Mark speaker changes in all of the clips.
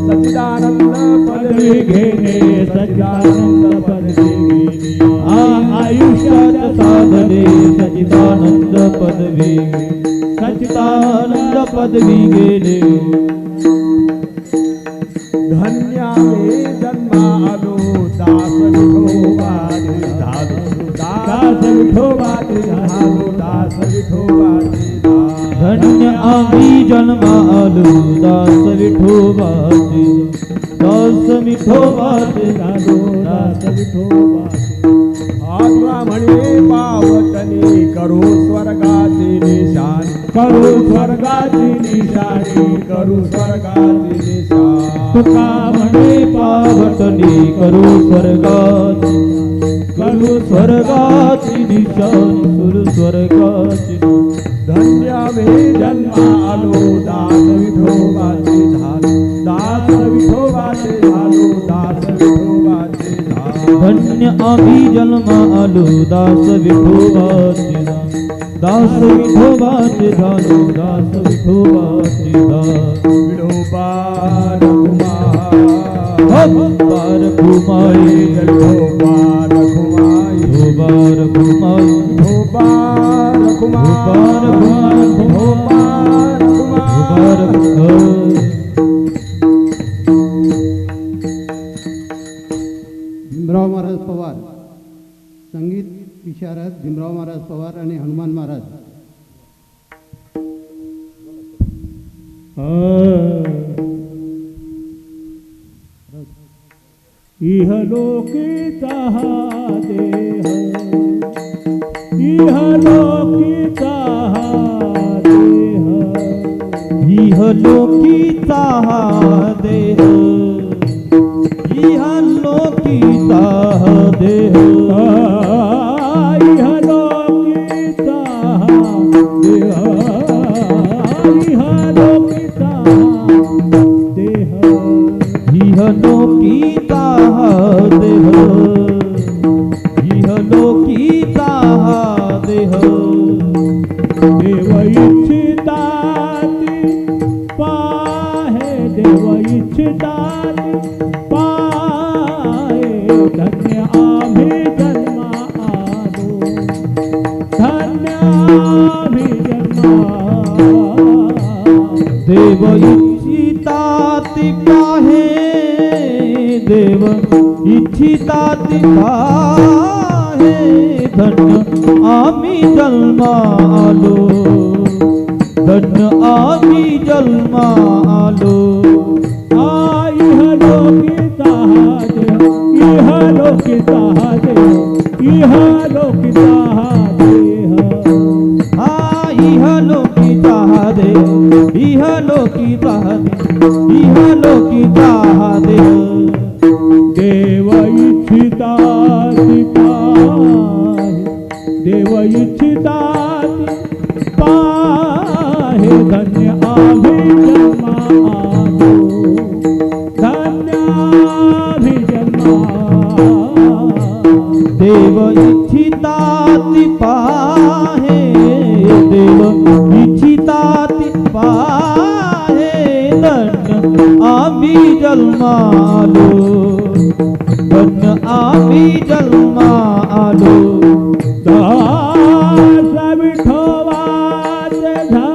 Speaker 1: सच्चिदानंद पदवी घेणे सच्चिदानंद पदवी घेणे आयुष्यात साधने सच्चिदानंद पदवी घेणे धन्य मे जन्मा आलो दास विठोबाचे झालो दास विठोबाचे झालो दास विठोबाचे
Speaker 2: धन्य आम्ही जन्मा आलो दास विठोबाचे झालो दास विठोबाचे
Speaker 1: आत्मा म्हणे पावतने करू स्वर्गाची निशाणी
Speaker 2: करू स्वर्गाची निशाणी
Speaker 1: करू स्वर्गाची निशाणी
Speaker 2: तुका म्हणे पावटणी करू स्वर्गाची निशाणी सुर स्वर्गाची
Speaker 1: धन्य मे जन्मा आलो दास विठोबाचे झालो दास विठोबाचे झालो दास विठोबाचे झालो
Speaker 2: धन्य आम्ही जन्मा आलो दास विठोबाचे दास विठोबाचे झालो दास विठोबाचे
Speaker 1: विठोबा
Speaker 2: बार घुमाई
Speaker 1: विठोबार घुमाई
Speaker 2: बार घुमाई
Speaker 1: विठोबार
Speaker 2: बार घुमाई
Speaker 1: विठोबार
Speaker 2: बार
Speaker 3: भीमराव महाराज पवार संगीत विशारद भीमराव महाराज पवार आणि हनुमान महाराज
Speaker 2: इहलोकीचा हा देह इहलोकीचा हा देह इहलोकीचा हा देह इहलोकीचा हा देह इहलोकीचा हा देह इहलोकीचा देह इहलोकीचा देह इहलोकीचा देह देव इच्छिताती पाहे देव इच्छिताती पाहे धन्य आम्ही जन्मा आलो धन्य आम्ही जन्मा देव इच्छिताती पाहे देव इच्छिताती पाहे धन्य आम्ही जन्मा आलो धन्य आम्ही जन्मा आलो इहलोकीचा देह इहलोकीचा देह इहलोकीचा देह इहलोकीचा देह इहलोकीचा देह देव इच्छिताती पाहे देव इच्छिताती पाहे धन्य आम्ही जन्मा आलो धन्य आम्ही जन्मा देव इच्छिताती पाहे देव इच्छिताती पाहे धन्य आम्ही जन्मा आलो धन्य आम्ही जन्मा आलो दास विठोबाचे झालो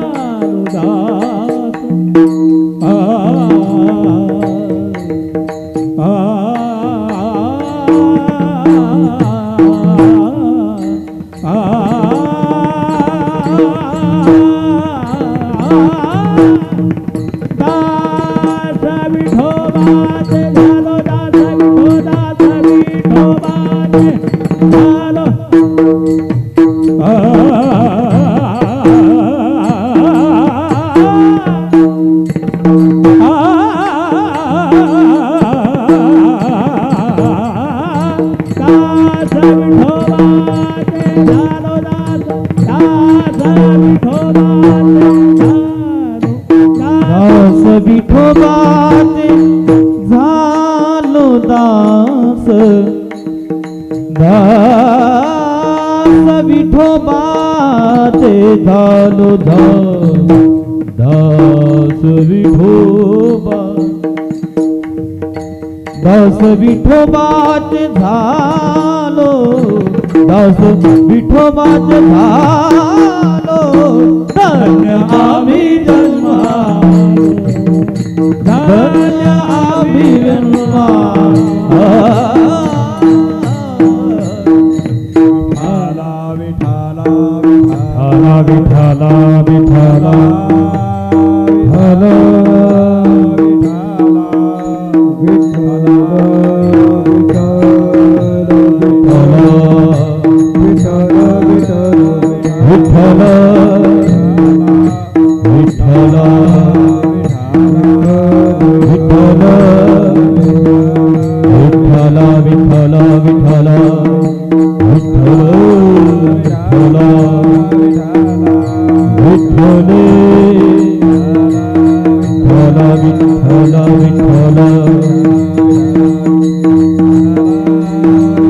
Speaker 2: दास दास विठोबाचे झालो दास विठोबाचे झालो दास विठोबाचे झालो दास विठोबा दास विठोबाचे झालो दास विठोबाचे झालो धन्य आम्ही जन्मालो धन्य आम्ही जन्मालो
Speaker 1: विठाला
Speaker 2: विठाला विठाला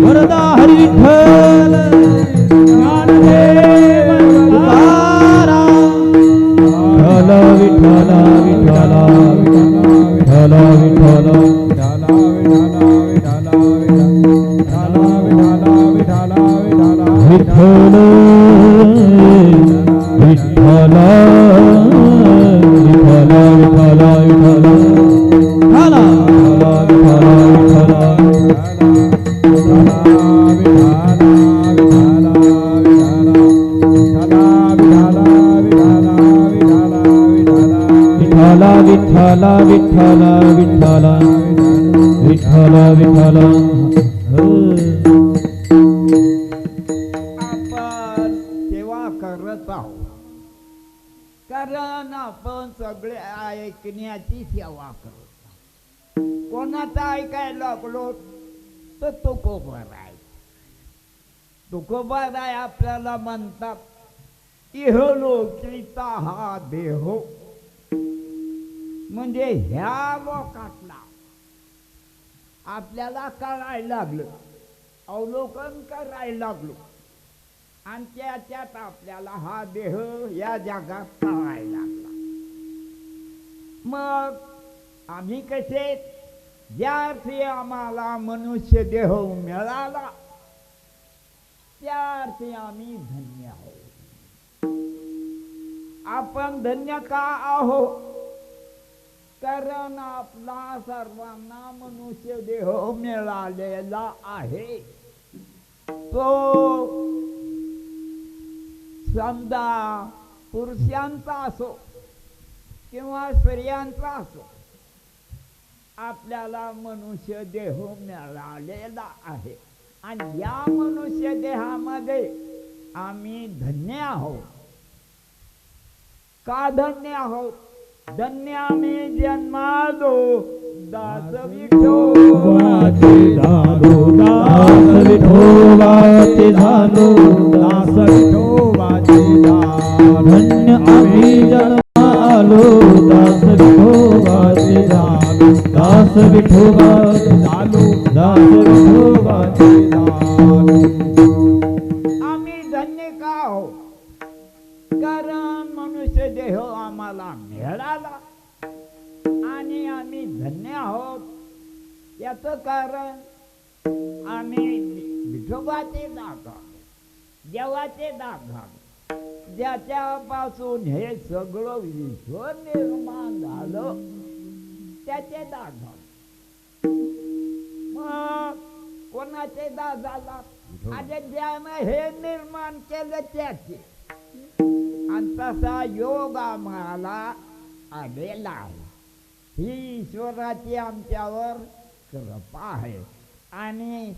Speaker 2: वरदा हरी विठ्ठल ज्ञानदेव तुकाराम विठ्ठल विठ्ठल विठ्ठल विठ्ठल विठ्ठल विठ्ठल विठ्ठल विठ्ठल विठ्ठल विठ्ठल विठ्ठल विठ्ठल विठ्ठल
Speaker 4: आपण सेवा करत आहोत कारण आपण सगळे ऐकण्याची सेवा करत कोणाचा ऐकायला लागलो तर तुकोबाराय तुकोबाराय आपल्याला म्हणतात इहलोकीचा हा देह म्हणजे ह्या लोकातला आपल्याला कळायला लागलं अवलोकन करायला लागलो आणि त्याच्यात आपल्याला हा देह या जगात कळायला लागला मग आम्ही कसे ज्यार्थी आम्हाला मनुष्य देह मिळाला त्यार्थी आम्ही धन्य आहोत आपण धन्य का आहोत कारण आपला सर्वांना मनुष्य देह मिळालेला आहे तो समजा पुरुषांचा असो किंवा स्त्रियांचा असो आपल्याला मनुष्य देह मिळालेला आहे आणि या मनुष्य देहामध्ये आम्ही धन्य आहोत का धन्य आहोत धन्य आम्ही जन्मालो दास
Speaker 2: विठोबाचे झालो दास विठोबाचे झालो दास विठोबाचे झालो धन्य आम्ही जन्मालो दास विठोबाचे झालो दास विठोबाचे झालो दास विठोबाचे झालो
Speaker 4: आम्ही धन्य का आहोत कारण मनुष्य देह आम्हाला मिळाला आणि आम्ही धन्य आहोत याचं कारण आम्ही विठोबाचे दाग देवाचे दाग ज्याच्यापासून हे सगळं विश्व निर्माण झालं त्याचे दाग मग कोणाचे दाग झाला आणि ज्यानं हे निर्माण केलं त्याचे आणि तसा योग आम्हाला आलेला आहे ही ईश्वराची आमच्यावर कृपा आहे आणि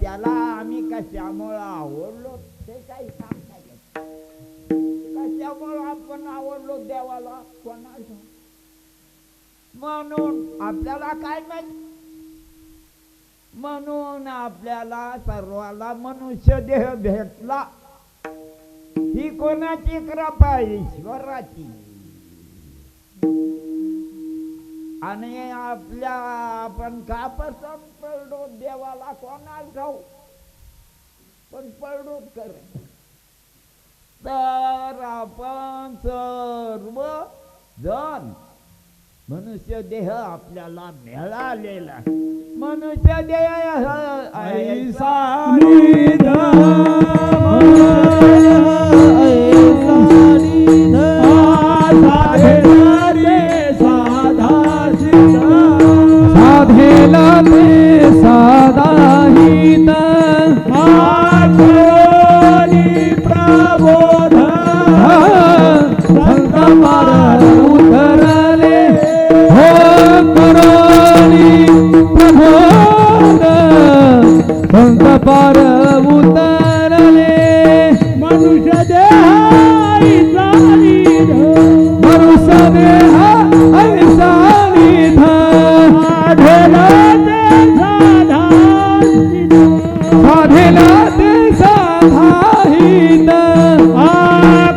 Speaker 4: त्याला आम्ही कशामुळं आवडलो ते काही सांगता येत कशामुळं आपण आवडलो देवाला कोणाला म्हणून आपल्याला काय माहिती म्हणून आपल्याला सर्वाला मनुष्य देह भेटला ही कोणाची कृपा ईश्वराची आणि आपल्या आपण का पसंत पडलो देवाला कोणाला ठाऊ पण पडून कर. तर आपण सर्व जण मनुष्य देह आपल्याला मिळालेला. मनुष्य देह
Speaker 2: ऐसा निध
Speaker 1: साधेला ते साधाहित
Speaker 2: प्रबोध
Speaker 1: संत पार उतरले हो करोनी प्रबोध संत पार उतरले.
Speaker 2: मनुष्य देहा
Speaker 1: मनुष्य देह ऐसा निध साधेला ते साधाहित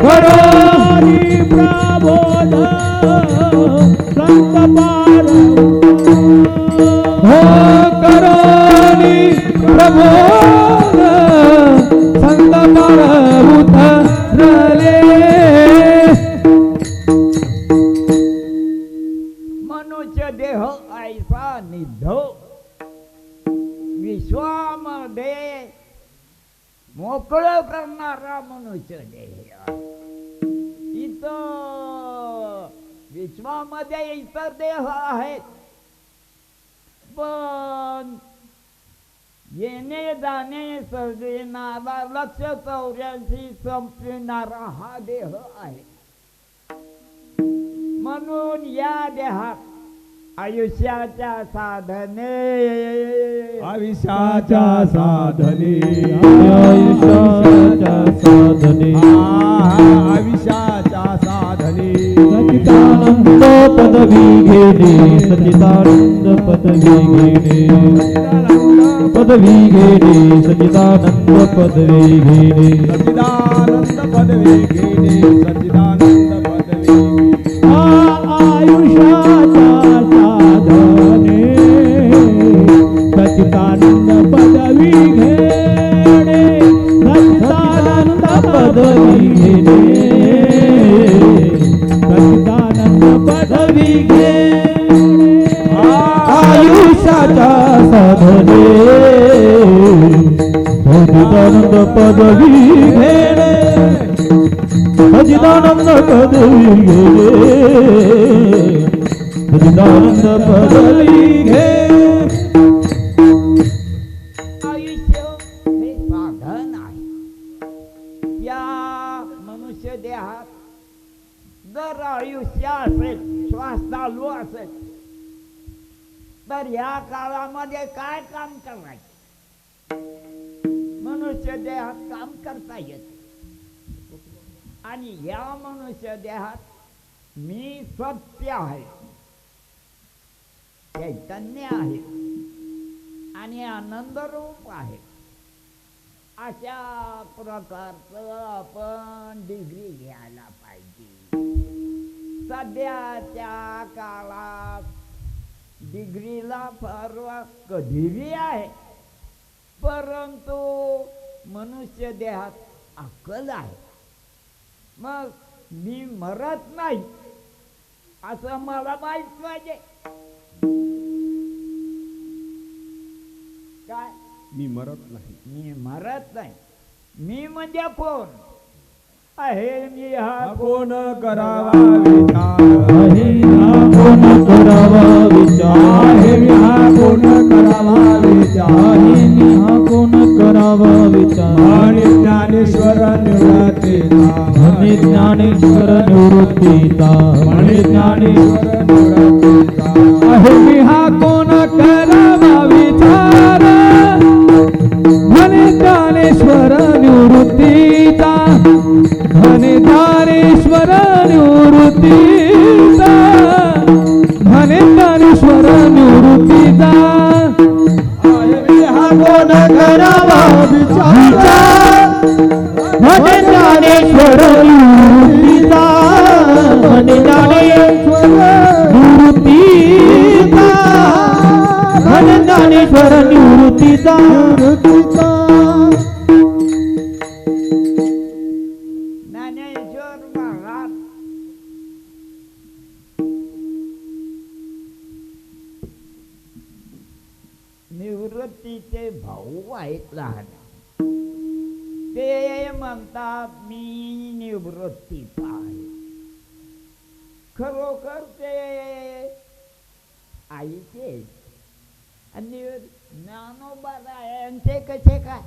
Speaker 2: करोनी प्रबोध संत पार
Speaker 1: हो करोनी प्रबोध संत पार उतरले.
Speaker 4: मनुष्य देह ऐसा निधो. विश्वामध्ये मोकळं करणारा मनुष्य देह. इथं विश्वामध्ये इतर देह आहेत, पण येणे जाणे सजविणारा 184 संपविणारा हा देह आहे. म्हणून या देहात आयुष्याच्या साधने
Speaker 2: आयुष्याच्या साधने
Speaker 1: आयुष्याच्या साधने
Speaker 2: आयुष्याच्या साधने
Speaker 1: सच्चिदानंद पदवी घेणे सच्चिदानंद पदवी घेणे पदवी घेणे सच्चिदानंद पदवी घेणे
Speaker 2: सच्चिदानंद पदवी घेणे सच्चिदानंद पदवी
Speaker 1: आयुष्याच्या साधने सच्चिदानंद पदवी घेणे सच्चिदानंद पदवी घेणे सच्चिदानंद पदवी घेणे आयुष्याच्या साधने सच्चिदानंद पदवी घेणे सच्चिदानंद पदवी घेणे सच्चिदानंद पदवी घे.
Speaker 4: आयुष्य हे साधन आहे. या मनुष्य देहात जर आयुष्य असेल, श्वास चालू असेल, तर या काळामध्ये काय काम करायचं? मनुष्य देहात काम करता येत. आणि या मनुष्य देहात मी सत्य आहे, चैतन्य आहे आणि आनंद रूप आहे. अशा प्रकारचं आपण डिग्री घ्यायला पाहिजे. सध्याच्या काळात डिग्रीला परवा कधीही आहे, परंतु मनुष्य देहात अक्कल आहे. मग मी मरत नाही असं मला माहित पाहिजे. काय
Speaker 2: मी मरत नाही.
Speaker 4: मी मरत नाही. मी म्हणजे कोण आहे? मी हा
Speaker 2: कोण करावा विचार
Speaker 1: आहे हा कोण करावा विचार
Speaker 2: आहे मी हा कोण करावा विचार
Speaker 1: आहे मी हा कोण करावा विचार
Speaker 2: आणि ज्ञानेश्वर निवृत्तीचा
Speaker 1: म्हणे ज्ञानेश्वर निवृत्तीचा
Speaker 2: आणि ज्ञानेश्वर निवृत्तीचा
Speaker 1: आहे मी हा कोण करावा विचार म्हणे ज्ञानेश्वर निवृत्तीचा म्हणे ज्ञानेश्वर निवृत्तीचा म्हणे ज्ञानेश्वर निवृत्तीचा
Speaker 2: आहे मी हा कोण करावा
Speaker 1: विचार म्हणे ज्ञानेश्वर निवृत्तीचा म्हणे ज्ञानेश्वर निवृत्तीचा म्हणे ज्ञानेश्वर निवृत्तीचा
Speaker 4: आहेत लहान ते म्हणतात मी निवृत्तीचा आहे. खरोखर ते आईचे आणि ज्ञानोबारायांचे कसे काय?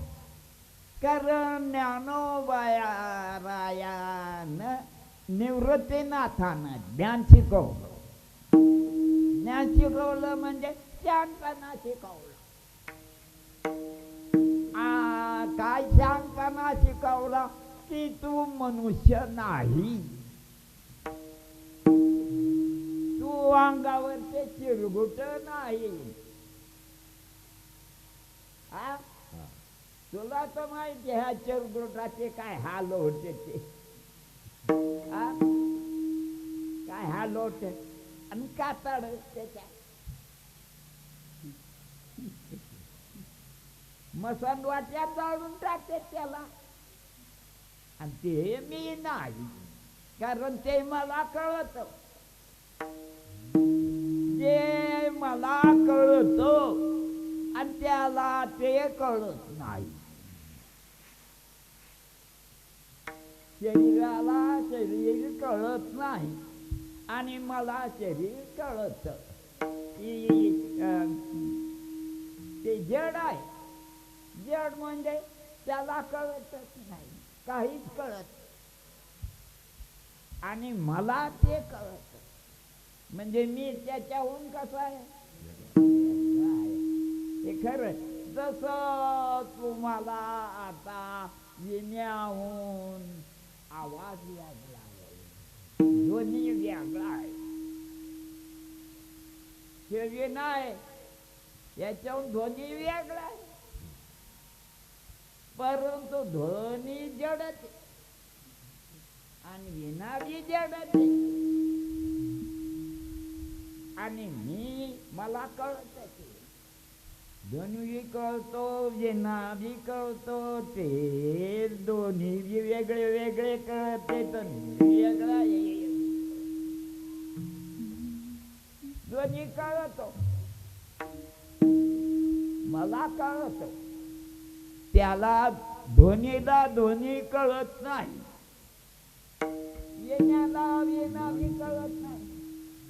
Speaker 4: कारण ज्ञानोबारायानं निवृत्तीनाथानं ज्ञान शिकवलं. ज्ञान शिकवलं म्हणजे शांतपणा शिकवलं. काय शांतपणा शिकवला की तू मनुष्य नाही, तू अंगावरचे चिरगुट नाही. तुला तर माहिती ह्या चिरगुटाचे काय हाल होते ते. काय हाल होते आणि कातड त्याच्या मसनवाट्या जाळून टाकते त्याला. आणि ते मी नाही, कारण ते मला कळत. जे मला कळत आणि त्याला ते कळत नाही. शरीराला शरीर कळत नाही आणि मला शरीर कळत. ते जड आहे. जड म्हणजे त्याला कळतच नाही, काहीच कळत. आणि मला ते कळत म्हणजे मी त्याच्याहून कसा आहे हे खरं. जसं तुम्हाला आता विण्याहून आवाज वेगळा आहे, ध्वनी वेगळा आहे. हे विना आहे याच्याहून ध्वनी वेगळा आहे. परंतु ध्वनी जडत आणि विना बी जडत. आणि मी मला कळत ध्वनी कळतो, विना बी कळतो. ते दोन्ही बी वेगळे वेगळे कळते तर वेगळा ध्वनी कळतो, मला कळत. त्याला ध्वनीला ध्वनी कळत नाही, येण्याला विना बी कळत नाही.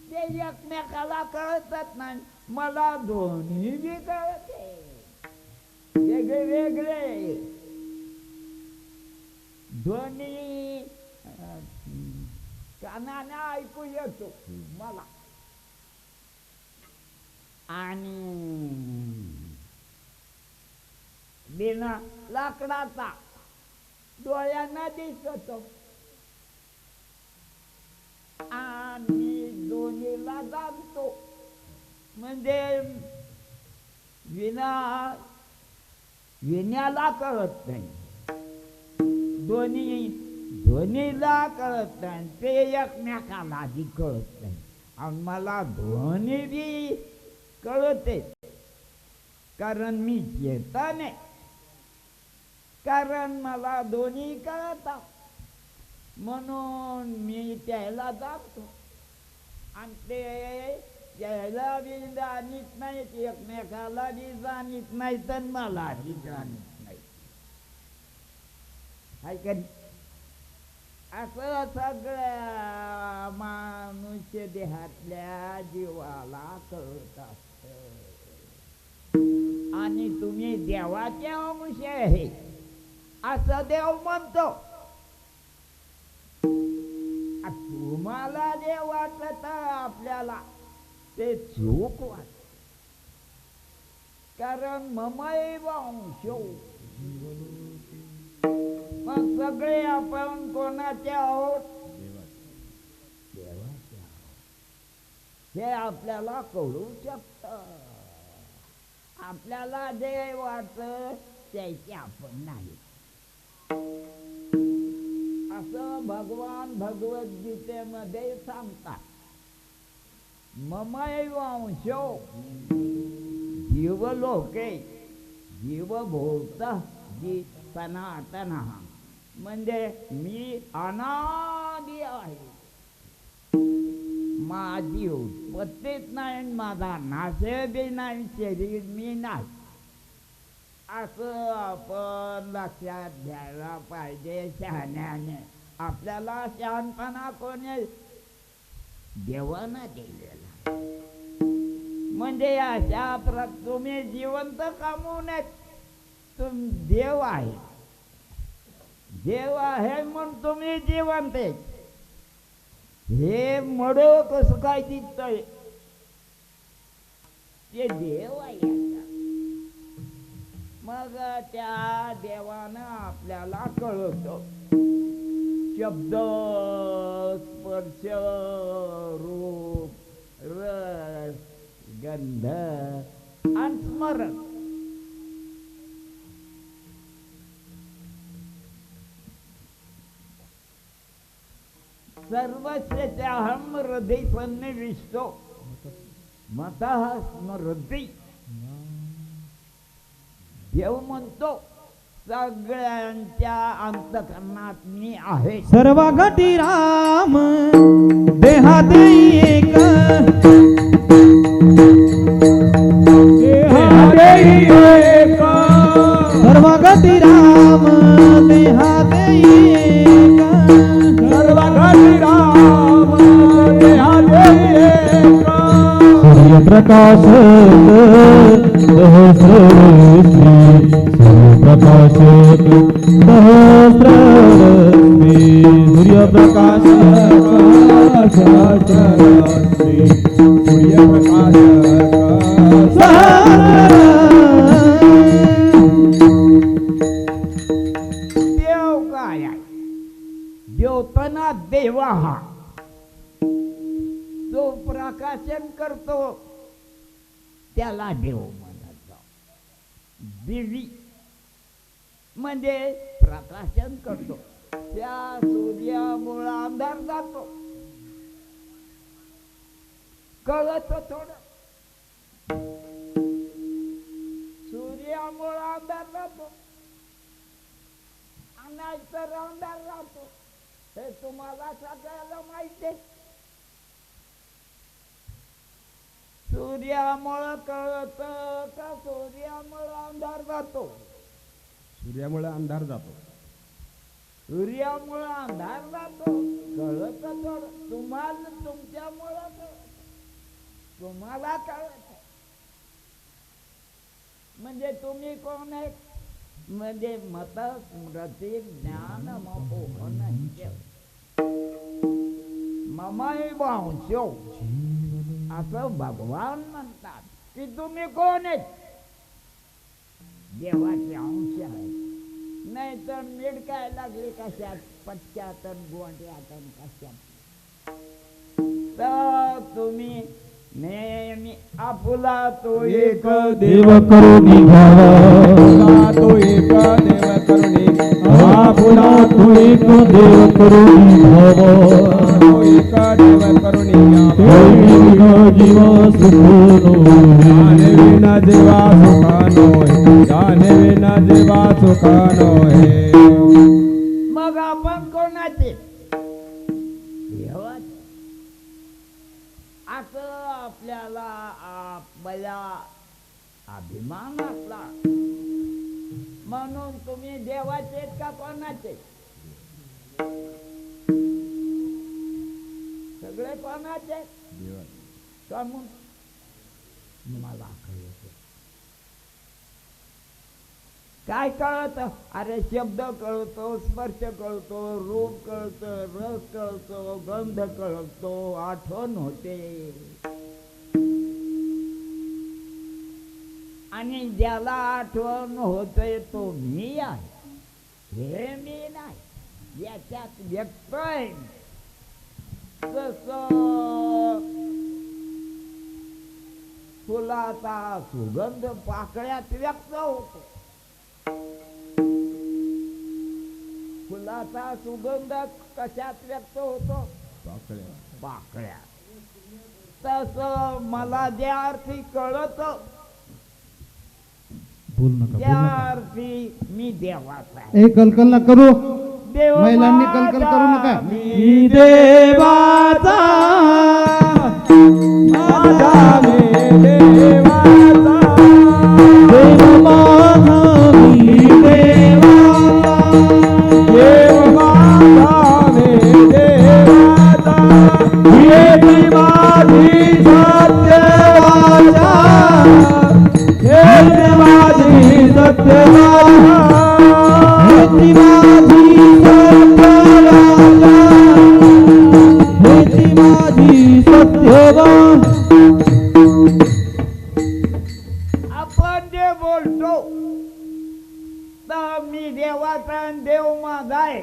Speaker 4: ते एकमेकाला कळतच नाही. मला दोन्ही बी कळते, वेगळे वेगळे ध्वनी कानाने ऐकू येतो मला. आणि बिना लाकडाचा डोळ्यांना दिसतो आणि दोन्हीला जाणतो. म्हणजे विण्याला कळत नाही, ध्वनीला कळत नाही. ते एकमेकाला बी कळत नाही. आणि मला ध्वनी बी कळते कारण मी चेतन आहे. कारण मला दोन्ही कळतात म्हणून मी त्याला जाणतो. आणि ते त्याला बी जाणीत नाहीत, एकमेकाला बी जाणीत नाही तर मला बी जाणीत नाही. ऐकन असं सगळ्या मनुष्य देहातल्या जीवाला कळत असत. आणि तुम्ही देवाचे अंश आहे असं देव म्हणतो. तुम्हाला जे वाटत आपल्याला ते चूक वाटत. कारण ममैव अंशो. मग सगळे आपण कोणाचे आहोत? देवाचे आहोत. हे आपल्याला कळू शकत. आपल्याला जे वाटत त्याचे आपण नाही. असं भगवान भगवद्गीतेमध्ये सांगतात. ममैव अंशो जीवलोके जीवभूतः सनातनः. म्हणजे मी अनादि आहे. माझी उत्पत्तीच नाही, माझा नाश बी नाही, शरीर मी नाही. असं आपण लक्षात घ्यायला पाहिजे शहाण्याने. आपल्याला शहाणपणा कोणी देवानं दिलेला. म्हणजे अशा तुम्ही जिवंत कामू नये. तुम देव आहे, देव आहे म्हणून तुम्ही जिवंत आहे. हे मड कसं काय दिसतंय ते देव आहे. मग त्या देवानं आपल्याला कळवतो. शब्द, स्पर्श, रूप, रस, गंध आणि स्मरण. सर्वस्याहम हृदय सन्निविष्टो मतः स्मृती. देव म्हणतो सगळ्यांच्या अंतकरणात मी आहे.
Speaker 1: सर्व घटी राम देहात एक, देहात एक. सर्व घटी राम देहात एक,
Speaker 2: सर्व घटी राम देहात एक.
Speaker 1: सूर्यप्रकाश सहस्ररश्मी, सूर्यप्रकाश सहस्ररश्मी, सूर्यप्रकाश
Speaker 2: सहस्ररश्मी, सूर्यप्रकाश
Speaker 4: देव काय आहे? ज्योतना देवा हा जो प्रकाशन करतो त्याला देव म्हणत. दिवी म्हणजे प्रकाशन करतो. त्या सूर्यामुळे अंधार जातो. कळत थोडं. सूर्यामुळे अंधार जातो, नाहीतर अंधार राहतो. हे तुम्हाला सगळ्याला माहिती आहे. सूर्यामुळं कळत का सूर्यामुळं अंधार जातो?
Speaker 2: सूर्यामुळे अंधार जातो.
Speaker 4: सूर्यामुळं अंधार जातो. कळत थोडं. तुम्हाला तुमच्यामुळं तुम्हाला कळत. म्हणजे तुम्ही कोण आहे? म्हणजे मत, स्मृती, ज्ञान, मोहन, ममई वांशो असं भगवान म्हणतात. की तुम्ही कोण आहेत? देवाचे अंश आहे. नाही तर मिडकाय लागले कशात? पटक्यात, गोंड्यात, कशात? तर तुम्ही नेहमी आपुला तो एक
Speaker 1: देव करुणी घ्यावा,
Speaker 2: तो एक देव करुणी
Speaker 1: आपुला तो एक देव करुणी घ्यावा,
Speaker 2: तो एक देव करुणी
Speaker 1: जीवा सुखनो,
Speaker 2: जाने विना जीवा सुखानो है, जाने विना जीवा सुखानो है.
Speaker 4: मग आपण कोणाचे? देवाचे. असं आपल्याला आपल्या अभिमान असला म्हणून तुम्ही देवाचे का कोणाचे? सगळे कोणाचे? का मग मला कळत काय कळत? अरे शब्द कळतो, स्पर्श कळतो, रूप कळतो, रस कळतो, गंध कळतो, आठवण होते. आणि ज्याला आठवण होते तो मी आहे, हे मी नाही. याच्यात व्यक्त आहे. फुलाचा सुगंध पाकळ्यात व्यक्त होतो. फुलाचा सुगंध कशात व्यक्त होतो? पाकळ्या. तस मला ज्या अर्थी कळत त्या अर्थी मी देवाचा आहे.
Speaker 3: कलकल न करू.
Speaker 4: देव
Speaker 3: महिलांनी कलकल करू नका.
Speaker 1: मी देवाचा
Speaker 2: माझा मी देवाचा,
Speaker 1: देव माझा
Speaker 4: आपण जे बोलतो तर मी देवाचा आणि देव माझा आहे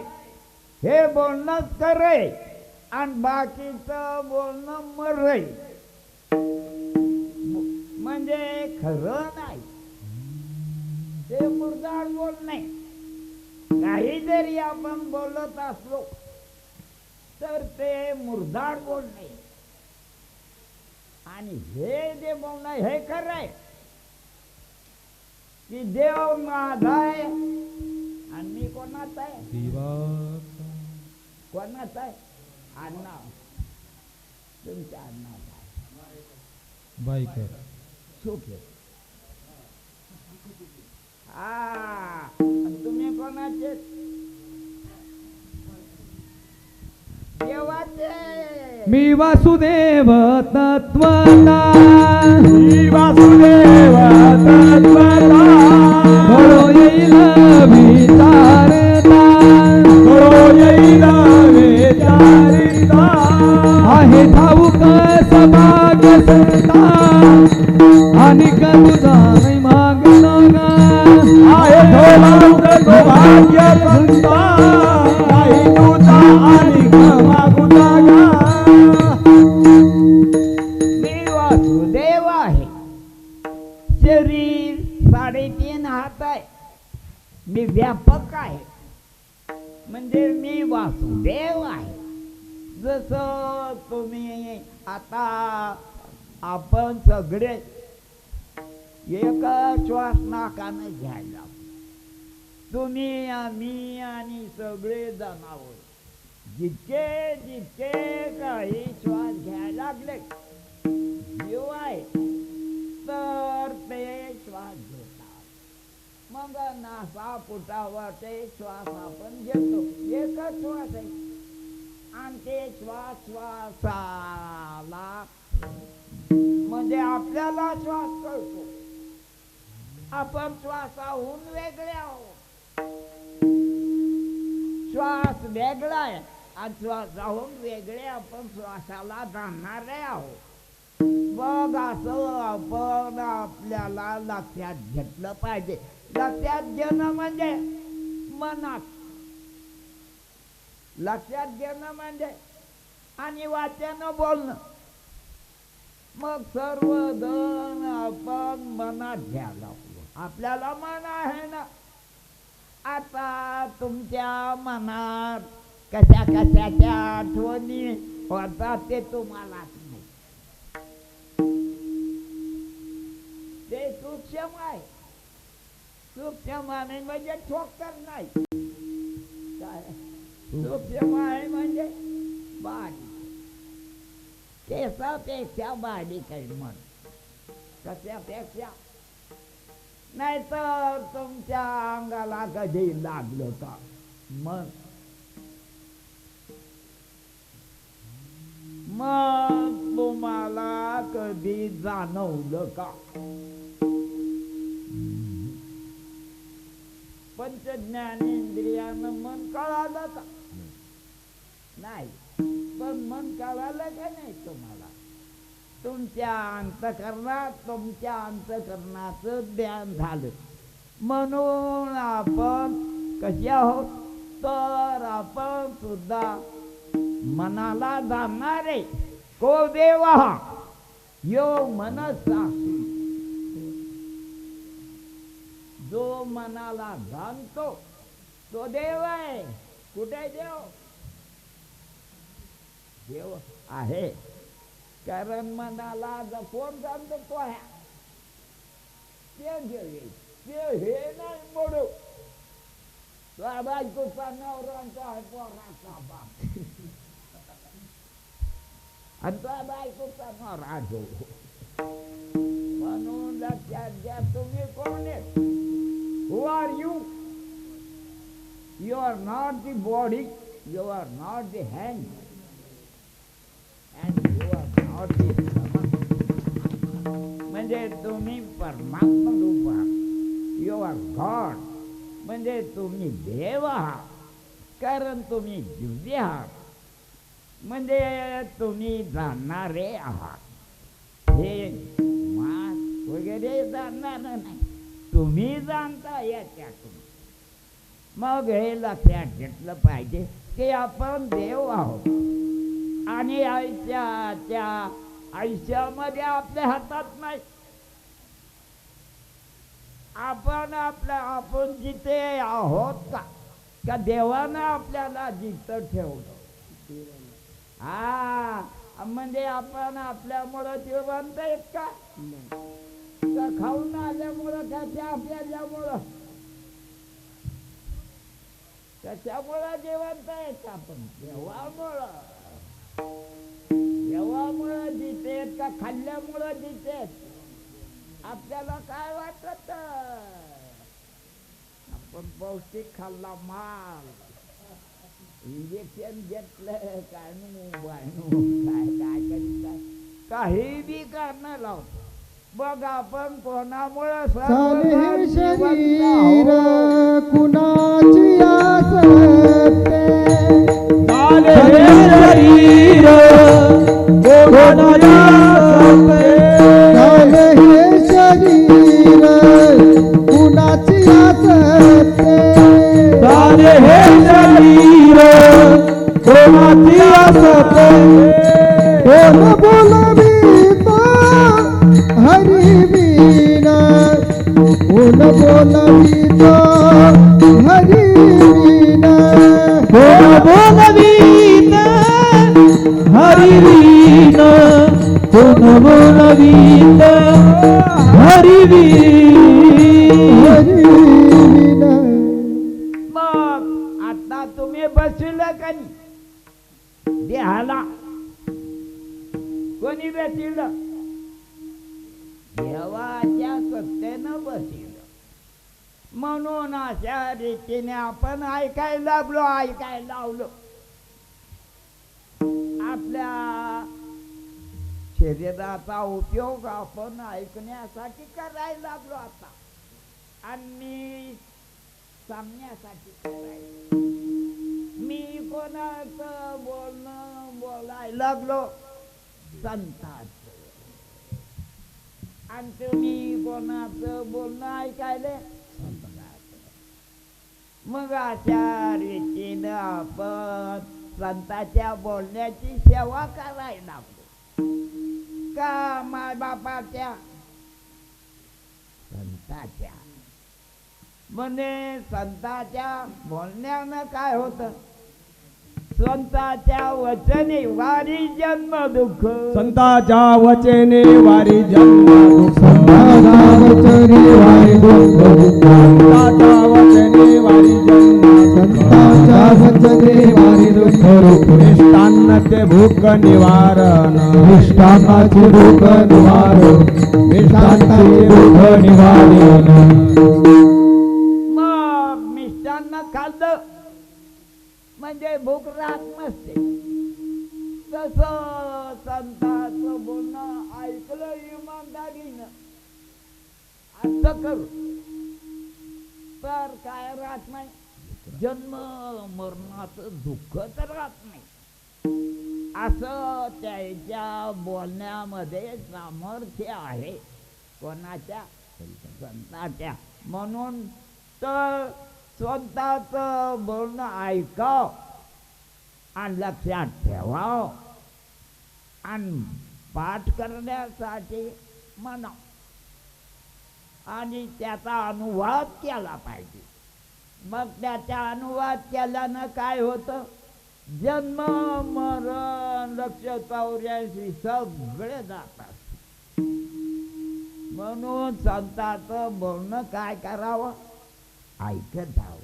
Speaker 4: हे बोलणंच खरंय आणि बाकीचं बोलणं मरय म्हणजे खरं नाही ते मुरदाड बोलणे. काही जरी आपण बोलत असलो तर ते मुरदाड बोलणे आणि हे जे बोलणं हे खरं आहे की देव माझा आहे आणि मी कोणाचा आहे कोणाचा आहे अण्णा तुमच्या अण्णाचा आहे
Speaker 2: बाईकर
Speaker 4: सुख आहे. आणि तुम्ही कोणाचे देवाचे.
Speaker 1: मी वासुदेव तत्वता
Speaker 2: वासुदेव तत्वता
Speaker 1: कळो येईल विचारता
Speaker 2: येईल विचारिता
Speaker 1: आहे ठाऊक सभाग संता आणि तुझा नाही मागणं
Speaker 2: आहे सौभाग्य संता काही तुझा आणि मागुता
Speaker 4: मी वासुदेव आहे. शरीर 3.5 हात आहे. मी व्यापक आहे म्हणजे मी वासुदेव आहे. जसं तुम्ही आता आपण सगळे एक श्वास नाकानं घ्यायला तुम्ही आम्ही आणि सगळे जनावर जितके जितके काही श्वास घ्यायला लागले जीव आहे तर ते श्वास घेतात. मग नासा पोटावर ते श्वास आपण घेतो. एकच श्वास आहे आणि ते श्वासाला म्हणजे आपल्याला श्वास कळतो. आपण श्वासाहून वेगळे आहोत. श्वास वेगळा आहे आणि श्वासाहून वेगळे आपण श्वासाला जाणणारे आहोत. मग असं आपण आपल्याला लक्षात घेतलं पाहिजे. लक्षात घेणं म्हणजे मनात लक्षात घेणं म्हणजे आणि वाचन बोलणं. मग सर्वजण आपण मनात घ्यायला आपल्याला मन आहे ना. आता तुमच्या मनात कशा कशाच्या आठवणी होतात ते तुम्हालाच नाही. ते सूक्ष्म आहे. सूक्ष्म आहे म्हणजे ठोकर नाही. काय सूक्ष्म आहे म्हणजे बारीक. केसापेक्षा बारीक आहे मन. कशापेक्षा नाही तर तुमच्या अंगाला कधी लागलं का मन मग तुम्हाला कधी जाणवलं का पंचज्ञानेंद्रियानं मन कळालं का नाही. पण मन कळालं का नाही तुम्हाला. तुमच्या अंतःकरणाचं ज्ञान झालं म्हणून आपण कशी आहोत तर आपण सुद्धा मनाला जाणणारे को देवा यो मनसाक्षी. जो मनाला जाणतो तो देव आहे. कुठे देव देव आहे कारण मनाला कोण जाणतो तो आहे. ते हे नाही मोडू बायकोचा नवरांचा पोराचा बाप आणि तो बायकोचा नवरा जो. म्हणून लक्षात घ्या तुम्ही कोण आहे. Who are you? You are not the body, you are not the hand, and you are not the stomach. म्हणजे तुम्ही परमात्मा रूप आहात. यू आर गॉड म्हणजे तुम्ही देव आहात, कारण तुम्ही जिवले आहात म्हणजे तुम्ही जाणणारे आहात. हे मास वगैरे जाणणार नाही, तुम्ही जाणता याच्यातून. मग हे लक्षात घेतलं पाहिजे की आपण देव आहोत आणि आयुष्यामध्ये आपल्या हातात नाही. आपण जिथे आहोत का देवानं आपल्याला जिथं ठेवलं. म्हणजे आपण आपल्यामुळं जिवंत आहेत का खाऊन आल्यामुळं त्याच्या आपल्यामुळं त्याच्यामुळं जिवंत आहेत आपण देवामुळं जितेत का खाल्ल्यामुळं जितेत. आपल्याला काय वाटत आपण पौष्टिक खाल्ला माल इंजेक्शन घेतलं काय काय काय काही बी करणं लावतो. बघ आपण कोणामुळं
Speaker 2: चाले शरीर कुणाची असते, चाले शरीर कोणाची असते, चाले शरीर कुणाची असते, चाले शरीर कोणाची असते. कोण बोलवितो हरिवीना, कोण बोलवितो हरिवीना, कोण बोलवितो हरिवीना, कोण बोलवितो हरिवीना.
Speaker 4: मग आता तुम्ही बसविलं का नाही देहाला, कोणी बसविलं देवाच्या सत्तेनं बसविलं. म्हणून अशा रीतीने आपण ऐकायला लावलो. आपल्या शरीराचा उपयोग आपण ऐकण्यासाठी करायला लागलो आता आणि सांगण्यासाठी करायला. मी कोणाचं बोलायला लागलो संतांचं आणि तुम्ही कोणाचं बोलणं ऐकायले संतांचं. मग अशा रीतीनं आपण संतांच्या बोलण्याची सेवा करायला लागलो का माय बापाच्या संतांच्या. म्हणजे संतांच्या बोलण्यानं काय होतं, संतांच्या वचने वारी जन्म दुःख,
Speaker 2: संतांच्या वचने वारी जन्म दुःख, संतांच्या वचने वारी दुःख, संतांच्या वचने वारी जन्म दुःख, संतांच्या वचने वारी दुःख. निष्ठान्न ते भूक निवारण, निष्ठानाचे भूक निवारण, निष्ठानाचे भूक निवारण.
Speaker 4: मग मिष्टान्न खाल्लं म्हणजे भूक राहत नसते. तसं संतांचं बोलणं ऐकलं इमानदारीनं असं करू तर काय राहत नाही, जन्म मरणाचं दुःख तर राहत नाही. असं त्याच्या बोलण्यामध्ये सामर्थ्य आहे कोणाच्या संतांच्या. म्हणून तर स्वतःचं बोलणं ऐकाव आणि लक्षात ठेवाव आणि पाठ करण्यासाठी म्हणाव आणि त्याचा अनुवाद केला पाहिजे. मग त्याचा अनुवाद केल्यानं काय होतं, जन्म मरण 184 सगळे जातात. म्हणून संतांचं बोलणं काय करावं, ऐकत जावं.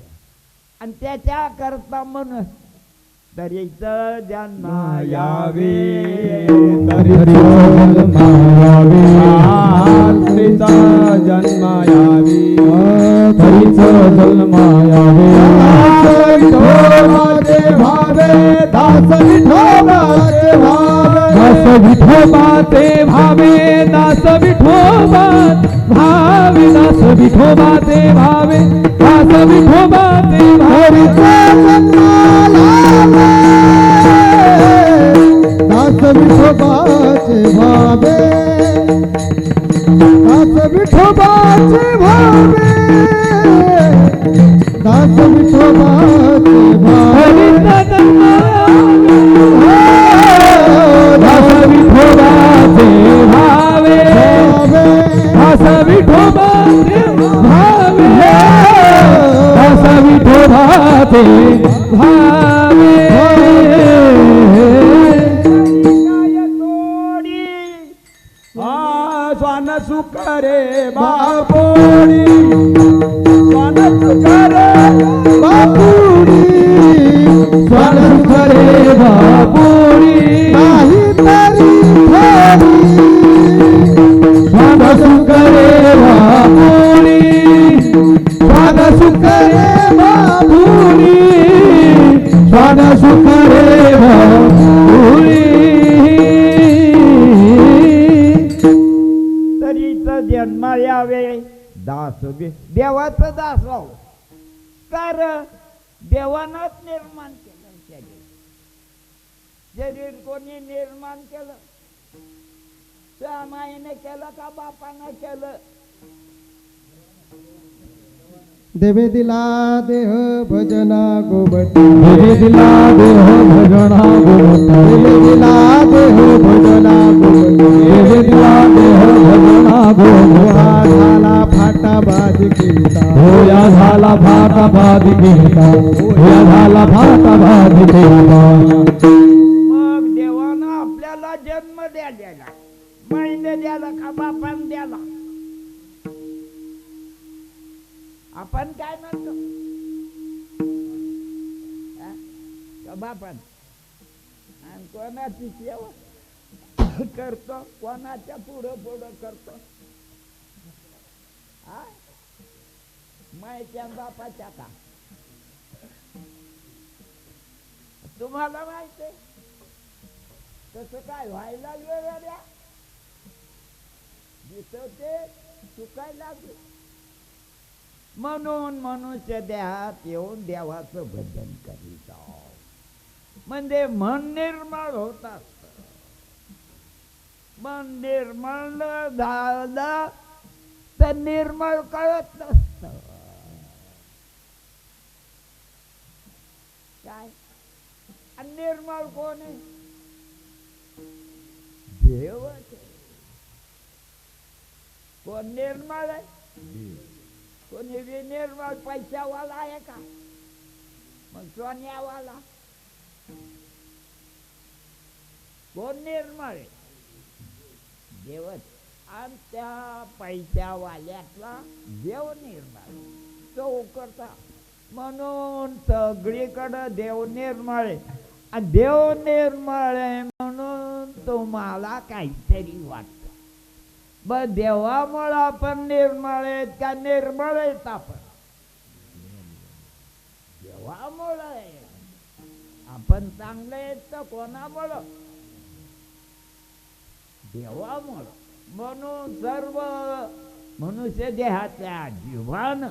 Speaker 4: आणि त्याच्या करता म्हणून तरीच जन्म
Speaker 2: यावे, तरीच जन्म यावे, तरीच जन्म यावे, तरीच जन्म यावे. दास विठोबाचे भावे, दास विठोबाचे भावे, दास
Speaker 1: विठोबाचे भावे दास विठोबा भावे दास विठोबाचे भावे दास विठोबाचे भावे
Speaker 2: दास विठोबाचे भावे दास विठोबाचे भावे दास विठोबाचे भावे
Speaker 1: दास विठोबाचे भावे दास विठोबाचे भावे दास विठोबाचे भावे स्वान सुखरे बापुडी स्वान सुखरे बापुडी स्वान सुखरे बापुडी
Speaker 2: नाही तरी
Speaker 1: स्वान सुखरे बापुडी स्वान सुखरे बापुडी स्वान सुखरे बापुडी जन्म यावे दास देवाचं दास राहू कारण देवानंच निर्माण केलं शरीर शरीर कोणी निर्माण केलं माईने केलं का बापानं केलं
Speaker 2: देवे दिला देह भजना गोबट
Speaker 1: देवे दिला देह भजना गोबट
Speaker 2: देवे दिला देह भजना गोबट
Speaker 1: देवे दिला देह भजना गोबट
Speaker 2: झाला फाटा बाज केला
Speaker 1: होया झाला फाटा बाज केला होया झाला फाटा बाज केला मग देवानं आपल्याला जन्म द्यायला माईने द्याला का बापान द्याला आपण काय म्हणतो बापान आणि कोणाची सेवा करतो कोणाच्या पुढं पुढं करतो माहिती बापाच्या का तुम्हाला माहित आहे तसं काय व्हायला वेगळ्या दिसते चुकायला लागले म्हणून मनुष्य देहात येऊन देवाचं भजन करीत म्हणजे मन निर्मळ होत असत मन निर्मळ झालं तर निर्मळ कळत नसत काय आणि निर्मळ कोण आहे देवच कोण निर्मळ आहे कोणी बी निर्मळ पैशावाला आहे का मग सोन्यावाला कोण निर्मळ आहे देवच आणि त्या पैशावाल्यातला देव निर्मळ तो करता म्हणून सगळीकडं देव निर्मळ आहे आणि देव निर्मळ आहे म्हणून तुम्हाला काहीतरी वाटत ब देवामुळं आपण निर्मळ आहेत का निर्मळ आहेत आपण देवामुळं आहे आपण चांगले आहेत तर कोणामुळं देवामुळं म्हणून सर्व मनुष्य देहाच्या जीवानं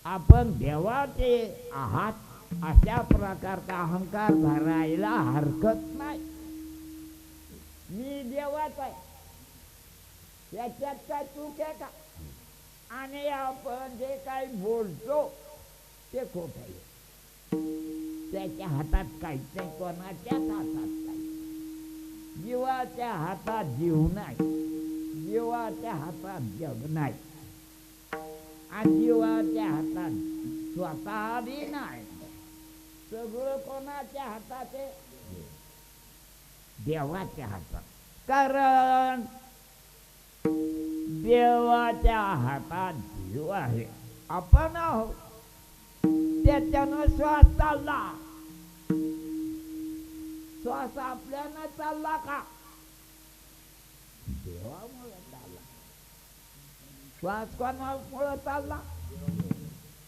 Speaker 1: आपण देवाचे आहात अशा प्रकारचा अहंकार धरायला हरकत नाही मी देवाचा आहे याच्यात काय चूक आहे का आणि आपण जे काही बोलतो ते खोट आहे त्याच्या हातात काहीच नाही कोणाच्याच हातात काही जीवाच्या हातात जीव नाही जीवाच्या हातात जग नाही आणि जीवाच्या हातात स्वतः बी नाही सगळं कोणाच्या हातात आहे देवाच्या हातात कारण देवाच्या हातात जीव आहे आपण आहोत त्याच्यानं श्वास चालला श्वास आपल्यानं चालला का देवामुळे चालला श्वास कोणामुळे चालला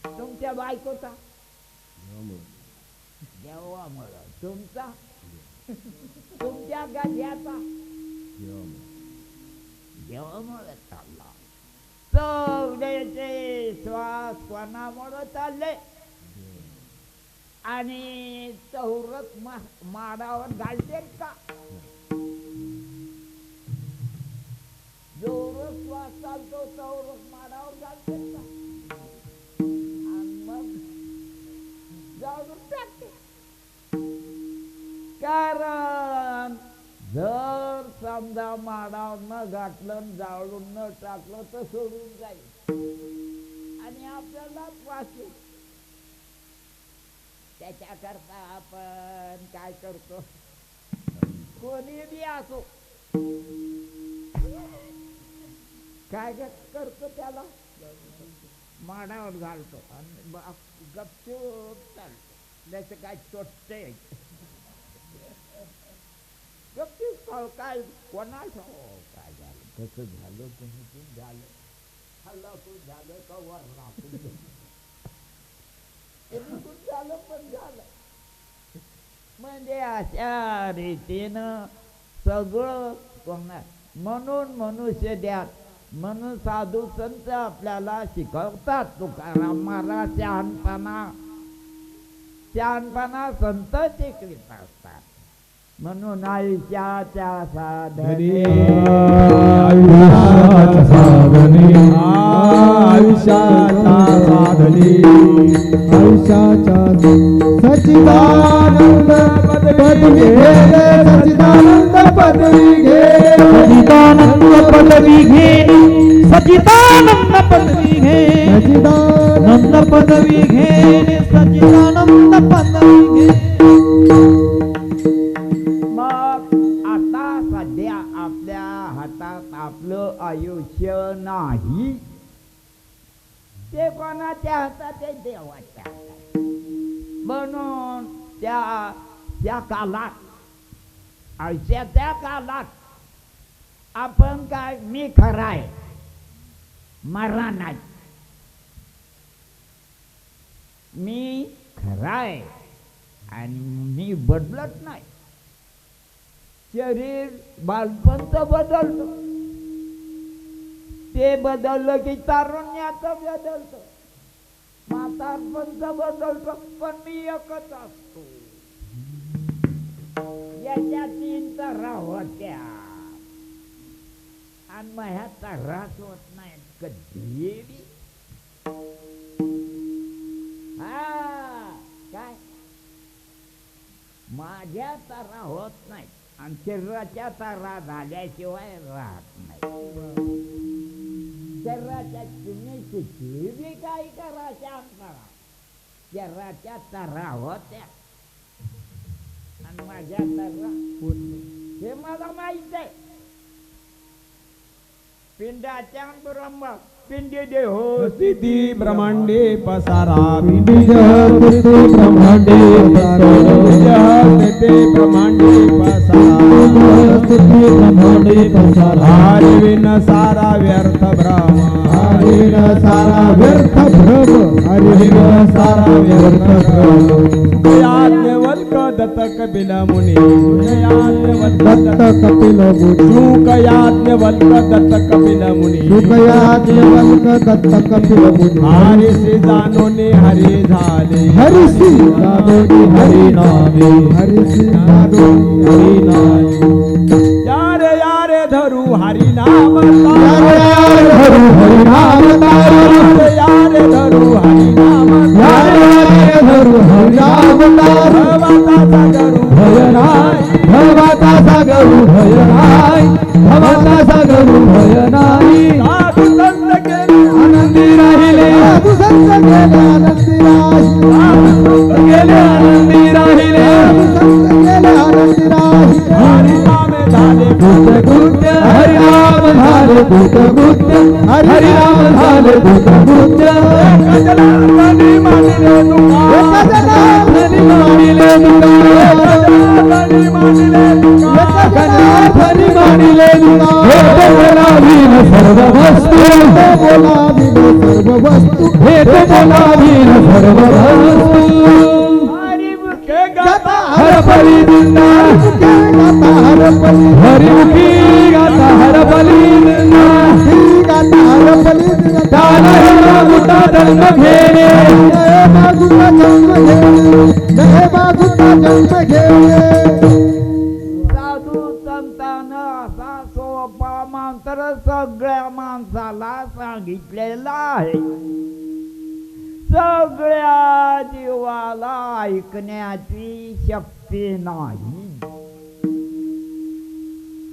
Speaker 1: तुमच्या बायकोचा
Speaker 4: देवामुळं तुमचा तुमच्या गाठ्याचा देवामुळं चालला. चौड्याचे श्वास कोणामुळं चालले आणि चौरस माडावर घालते का? जोरस श्वास चालतो चौरस माडावर घालते का? आणि मग जाळून टाकते. कारण जर समजा माडावर न घातलं जाळून न टाकलं तर सोडून जाईल आणि आपल्याला वाचेल. त्याच्याकरता आपण काय करतो, कोणी बी असो काय करतो, त्याला माडावर घालतो आणि गपचूप चालतो. त्याचं काय चोटते गपचूप काय कोणाचं काय झालं कसं झालं कोणी झालं हल्लाकून झालं का वर राखून झालं पण झालं. म्हणजे अशा रीतीनं सगळं कोणा म्हणून मनुष्य द्या म्हणून साधू संत आपल्याला शिकवतात. तुकाराम महाराज शहाणपणा संत शिकवित असतात. म्हणून आयुष्याच्या साधने
Speaker 2: आयुष्याच्या साधने आयुष्याच्या सच्चिदानंद पदवी घे सच्चिदानंद पदवी घे
Speaker 1: सच्चिदानंद पदवी घे सच्चिदानंद पदवी घे सच्चिदानंद पदवी घे सच्चिदानंद पदवी घे.
Speaker 4: मग आता सध्या आपल्या हातात आपलं आयुष्य नाही, ते कोणाच्या हातात आहे, देवाच्या हातात. म्हणून त्या कालात आयुष्याच्या कालात आपण काय मी खरा आहे मरा नाही, मी खरा आहे आणि मी बदलत नाही. शरीर बालपणचं बदलतं, ते बदललं की तारुण्याचं बदलतं, म्हातारपणचं बदलतं, पण मी एकच असतो. याच्या 3 तऱ्हा होत्या आणि माझ्या तऱ्हाच होत नाही कधी. हा काय माझ्या तऱ्हा होत नाही आणि शरीराच्या तऱ्हा झाल्याशिवाय राहत नाही. शरीराच्या चिन्हीची बी काही करायच्या अंतरा शरीराच्या तऱ्हा होत्या आणि माझ्या तऱ्हा हे मला माहित आहे. पिंडाच्या ब्रह्म पिंडी देहो
Speaker 2: स्थिती ब्रह्मांडे पसारा
Speaker 1: स्थिती ब्रह्मांडे
Speaker 2: स्थिती ब्रह्मांडे पसारा हरिविन सारा व्यर्थ भ्रम
Speaker 1: हरिविन सारा व्यर्थ भ्रम हरिविन सारा व्यर्थ भ्रम.
Speaker 2: याज्ञवल्क दत्त कपिल मुनी
Speaker 1: दत्त कपिल मुनी
Speaker 2: याज्ञवल्क दत्त कपिल मुनी
Speaker 1: याज्ञवल्क दत्त कपिल मुनी
Speaker 2: हरिश्री जानोनी हरी झाले
Speaker 1: हरिश्री जानोनी हरी नामे हरिश्री जानोनी हरी नामे.
Speaker 2: यारे यारे धरू हरी नाम
Speaker 1: यारे धरू हरी नाम तारे
Speaker 2: यारे धरू हरी नाम
Speaker 1: यारे धरू हरी नाम तारे
Speaker 2: भवाचा सागरू
Speaker 1: भय नाही भवाचा सागरू भय नाही भवाचा सागरू भय नाही.
Speaker 2: साधू संत केले
Speaker 1: आनंदी राहिले साधू संत गेले आनंदी राहिले साधू संत गेले आनंदी राहिले.
Speaker 2: हरी नामे झाले
Speaker 1: गुप्त गुप्त हरि नाम झाले गुप्त गुप्त हरि नाम झाले गुप्त गुप्त.
Speaker 2: कजलानी मानिले तुका
Speaker 1: कजलानी मानिले तुका
Speaker 2: कजलानी मानिले तुका
Speaker 1: कजलानी मानिले तुका. हे तो बोलावीन सर्व वस्तू हे तो बोलावीन सर्व वस्तू हे तो बोलावीन सर्व वस्तू.
Speaker 2: हरी मुखे हरपली दिंदा हरिमुखी गाता हरपली दिंदा ताला हिरा गुटा जन्म घेणे
Speaker 4: साधू संतानं असा सोपा मंत्र सगळ्या माणसाला सांगितलेला आहे. सगळ्या जीवाला ऐकण्याची शक्ती नाही,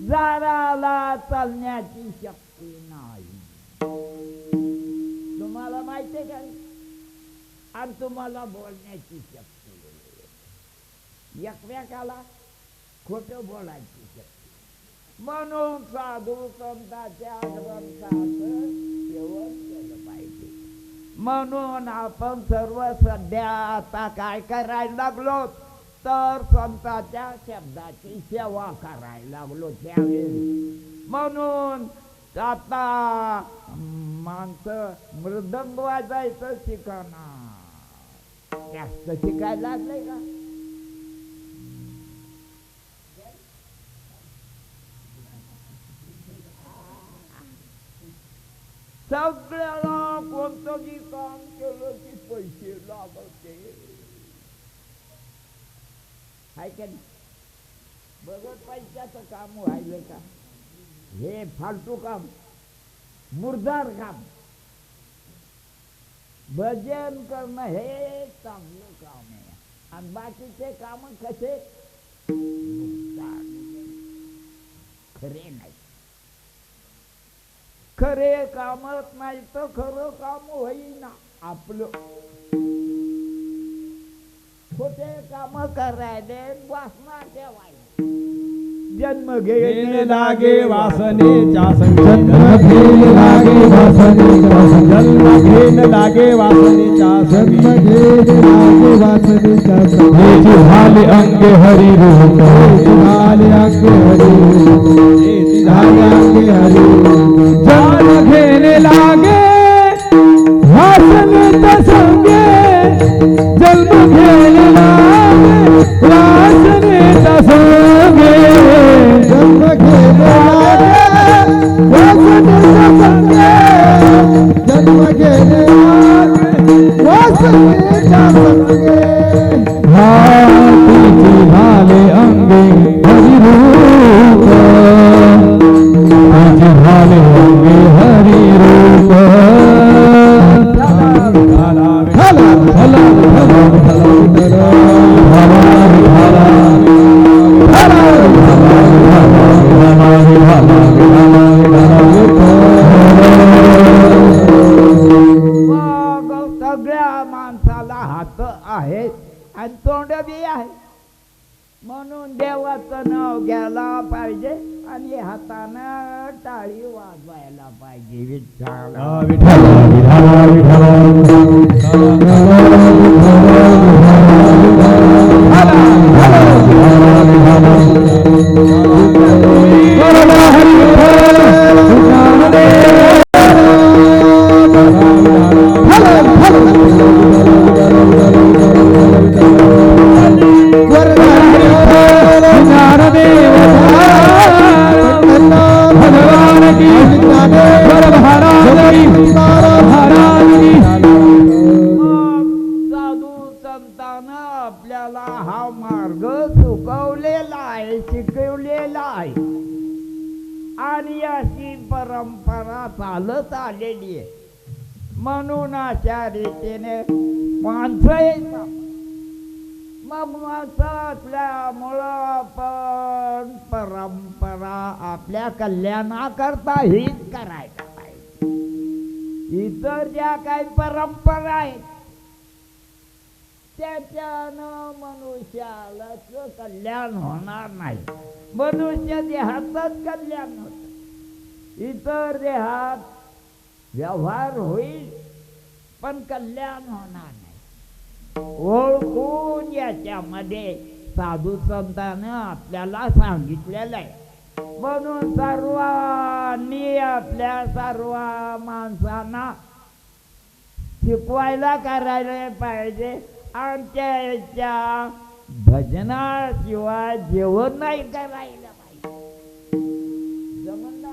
Speaker 4: जराला चालण्याची शक्ती नाही. तुम्हाला माहिती का? आणि तुम्हाला बोलण्याची शक्ती, एकमेकाला खोटं बोलायची शक्ती. म्हणून साधू संतांच्या ग्रंथाचं सेवन केलं पाहिजे. म्हणून आपण सर्व सध्या आता काय करायला लागलो तर संतांच्या शब्दाची सेवा करायला लागलो त्यावेळी. म्हणून आता माणसं मृदंग वाजायचं शिकणार, जास्त शिकायला लागले का? सगळ्याला कोणतंही काम केलं की पैसे लागते, हाय का नाही? बघत पैशाचं काम व्हायलं का? हे फालतू काम, मुर्दार काम. भजन करणं हे चांगलं काम आहे आणि बाकीचे काम कसे खरे नाही. खरे कामच नाही तर खरं काम होईना आपलं. खोटे काम करायले वासना ठेवायला. जन्म
Speaker 2: घेणे
Speaker 4: घेणे
Speaker 2: लागे वासनेच्या संगे
Speaker 1: जन्म घेणे लागे वासनेच्या संगे
Speaker 2: जन्म घेणे लागे वासनेच्या
Speaker 1: जन्म
Speaker 2: संगे
Speaker 1: घेणे लागे वासनेच्या संगे झाले अंगे हरी रूप झाले अंगे हरी रूप झाले अंगे हरी रूप जन्म घेणे लागे वासनेच्या संगे जन्म घेणे लागे वासनेच्या संगे जन्म घेणे लागे वासनेच्या संगे जन्म घेणे लागे वासनेच्या संगे हातीची झाले अंगे हरी रूप तिची झाले अंगे हरी रूप
Speaker 4: सगळ्या माणसाला हात आहेत आणि तोंड बी आहे. म्हणून देवाचं नाव घ्यायला पाहिजे आणि हातानं टाळी वाजवायला पाहिजे. विठ्ठल साधू संतांना आपल्याला हा मार्ग सुकवलेला आहे, शिकवलेला आहे आणि अशी परंपरा चालत आलेली आहे. म्हणून अशा रीतीने माणसं येतात. मग माणसं असल्यामुळं आपण परंपरा आपल्या कल्याणाकरता हीच करायला पाहिजे. इतर ज्या काही परंपरा आहेत त्याच्यानं मनुष्याला कल्याण होणार नाही. मनुष्य देहातच कल्याण होत, इतर देहात व्यवहार होईल पण कल्याण होणार नाही. ओळखून याच्यामध्ये साधू संतांनं आपल्याला सांगितलेलं आहे. म्हणून सर्वांनी आपल्या सर्व माणसांना शिकवायला करायला पाहिजे आणि त्याच्या भजनाशिवाय जेवण नाही करायला पाहिजे. जमन ना?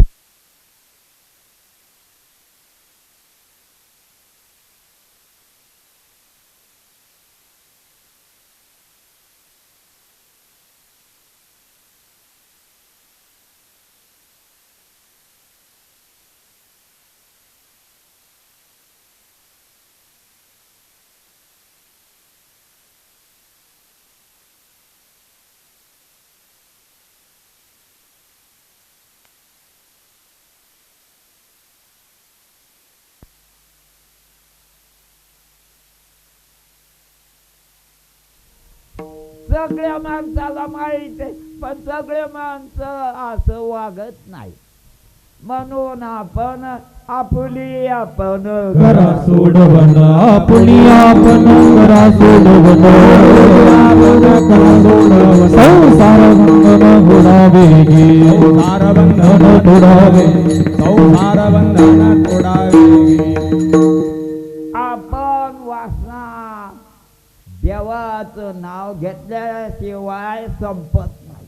Speaker 4: सगळ्या माणसाला माहित आहे, पण सगळे माणसं असं वागत नाही. म्हणून आपण आपुली आपण
Speaker 2: घरा सोडवन आपुली आपण घरा सोडवन संसार बंधन तोडावे संसार बंधन तोडावे संसार बंधन तोडावे.
Speaker 4: आपण वासना देवाचं नाव घेतल्याशिवाय संपत नाही.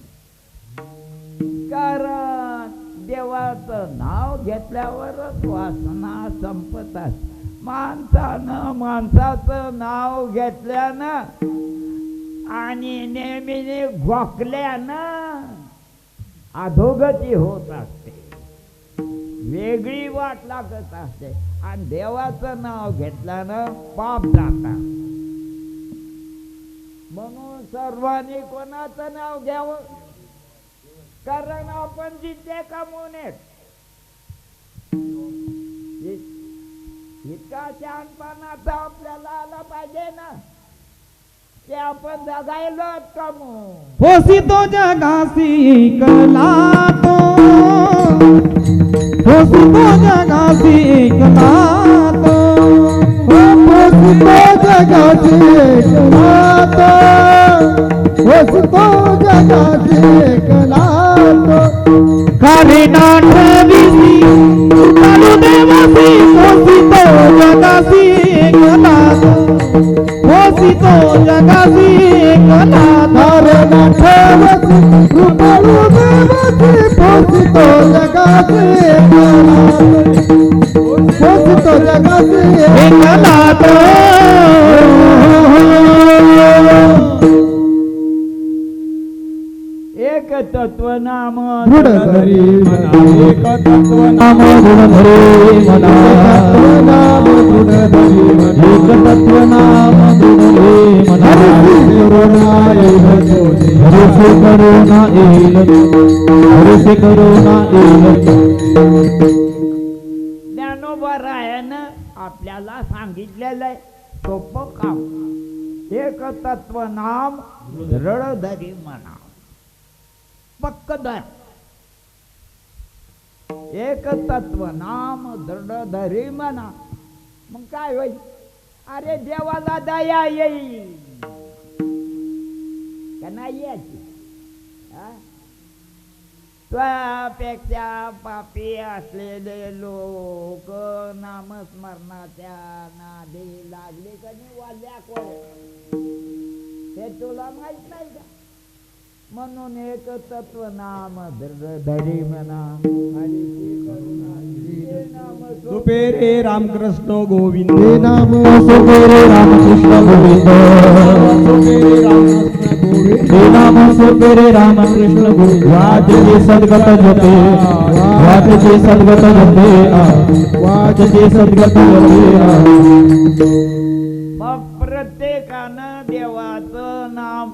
Speaker 4: कारण देवाचं नाव घेतल्यावरच वासना संपतात. माणसाचं नाव घेतल्यानं आणि नेहमी घोकल्यानं अधोगती होत असते, वेगळी वाट लागत असते. आणि देवाचं नाव घेतल्यानं पाप जातात. म्हणून सर्वांनी कोणाचं नाव घ्यावं, कारण आपण जिथे कमवून इतका शहाणपणाचा आपल्याला आला पाहिजे ना, ते आपण जगायलाच कमवू.
Speaker 2: होसी तो जगासी कला तो होसी तो जगासी कला तो होसी तो जगासी कला तो होसी तो जगासी कला तो खाली नाठविसी चालू देवासी होसी तो जगासी कला तो होसी तो जगासी कला धारे नाठवसी कृपाळू देवासी होसी तो जगासी कला होसी तो जगासी कला तो.
Speaker 4: एक तत्व नाम
Speaker 2: दृढ धरी मना एक तत्व नाम दृढ धरी मना नाम दृढ धरी मना एक तत्व नाम दृढ धरी मना हरसे करुणा येईल हरसे करुणा येईल.
Speaker 4: ज्ञानोबरायानं आपल्याला सांगितलेलं आहे सोपं काम. एक तत्व नाम दृढ धरी म्हणा, पक्क धर. एक तत्व नाम दृढ धरी म्हणा. मग काय होईल? अरे देवाला दया येईल का नाही याची? त्यापेक्षा पापी असलेले लोक नामस्मरणाच्या नादी लागले का नाही वाल्या कोण, हे तुला माहित नाही का? म्हणून एक तत्व नाम धरी म्हणा.
Speaker 2: सुपेरे रामकृष्ण गोविंद
Speaker 1: नाम सुपेरे रामकृष्ण गोविंद
Speaker 2: सुपेरे रामकृष्ण गोविंद
Speaker 1: नाम सुपेरे रामकृष्ण गोविंद. वाचते सद्गत जते वाचते सद्गत जते वाचते सद्गत जते.
Speaker 4: मग प्रत्येकानं देवाचं नाम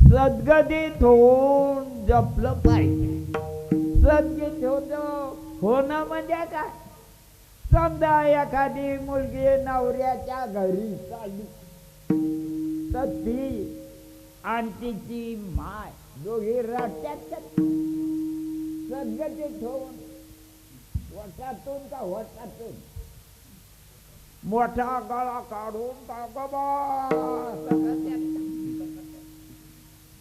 Speaker 4: सद्गतीत होऊन जपलं पाहिजे. सद्गतीत होणं म्हणजे काय? समजा एखादी मुलगी नवऱ्याच्या घरी चालली तर ती आणि तिची माय दोघी रट्यात सद्गतीत होऊन वटातून का वटातून मोठा गळा काढून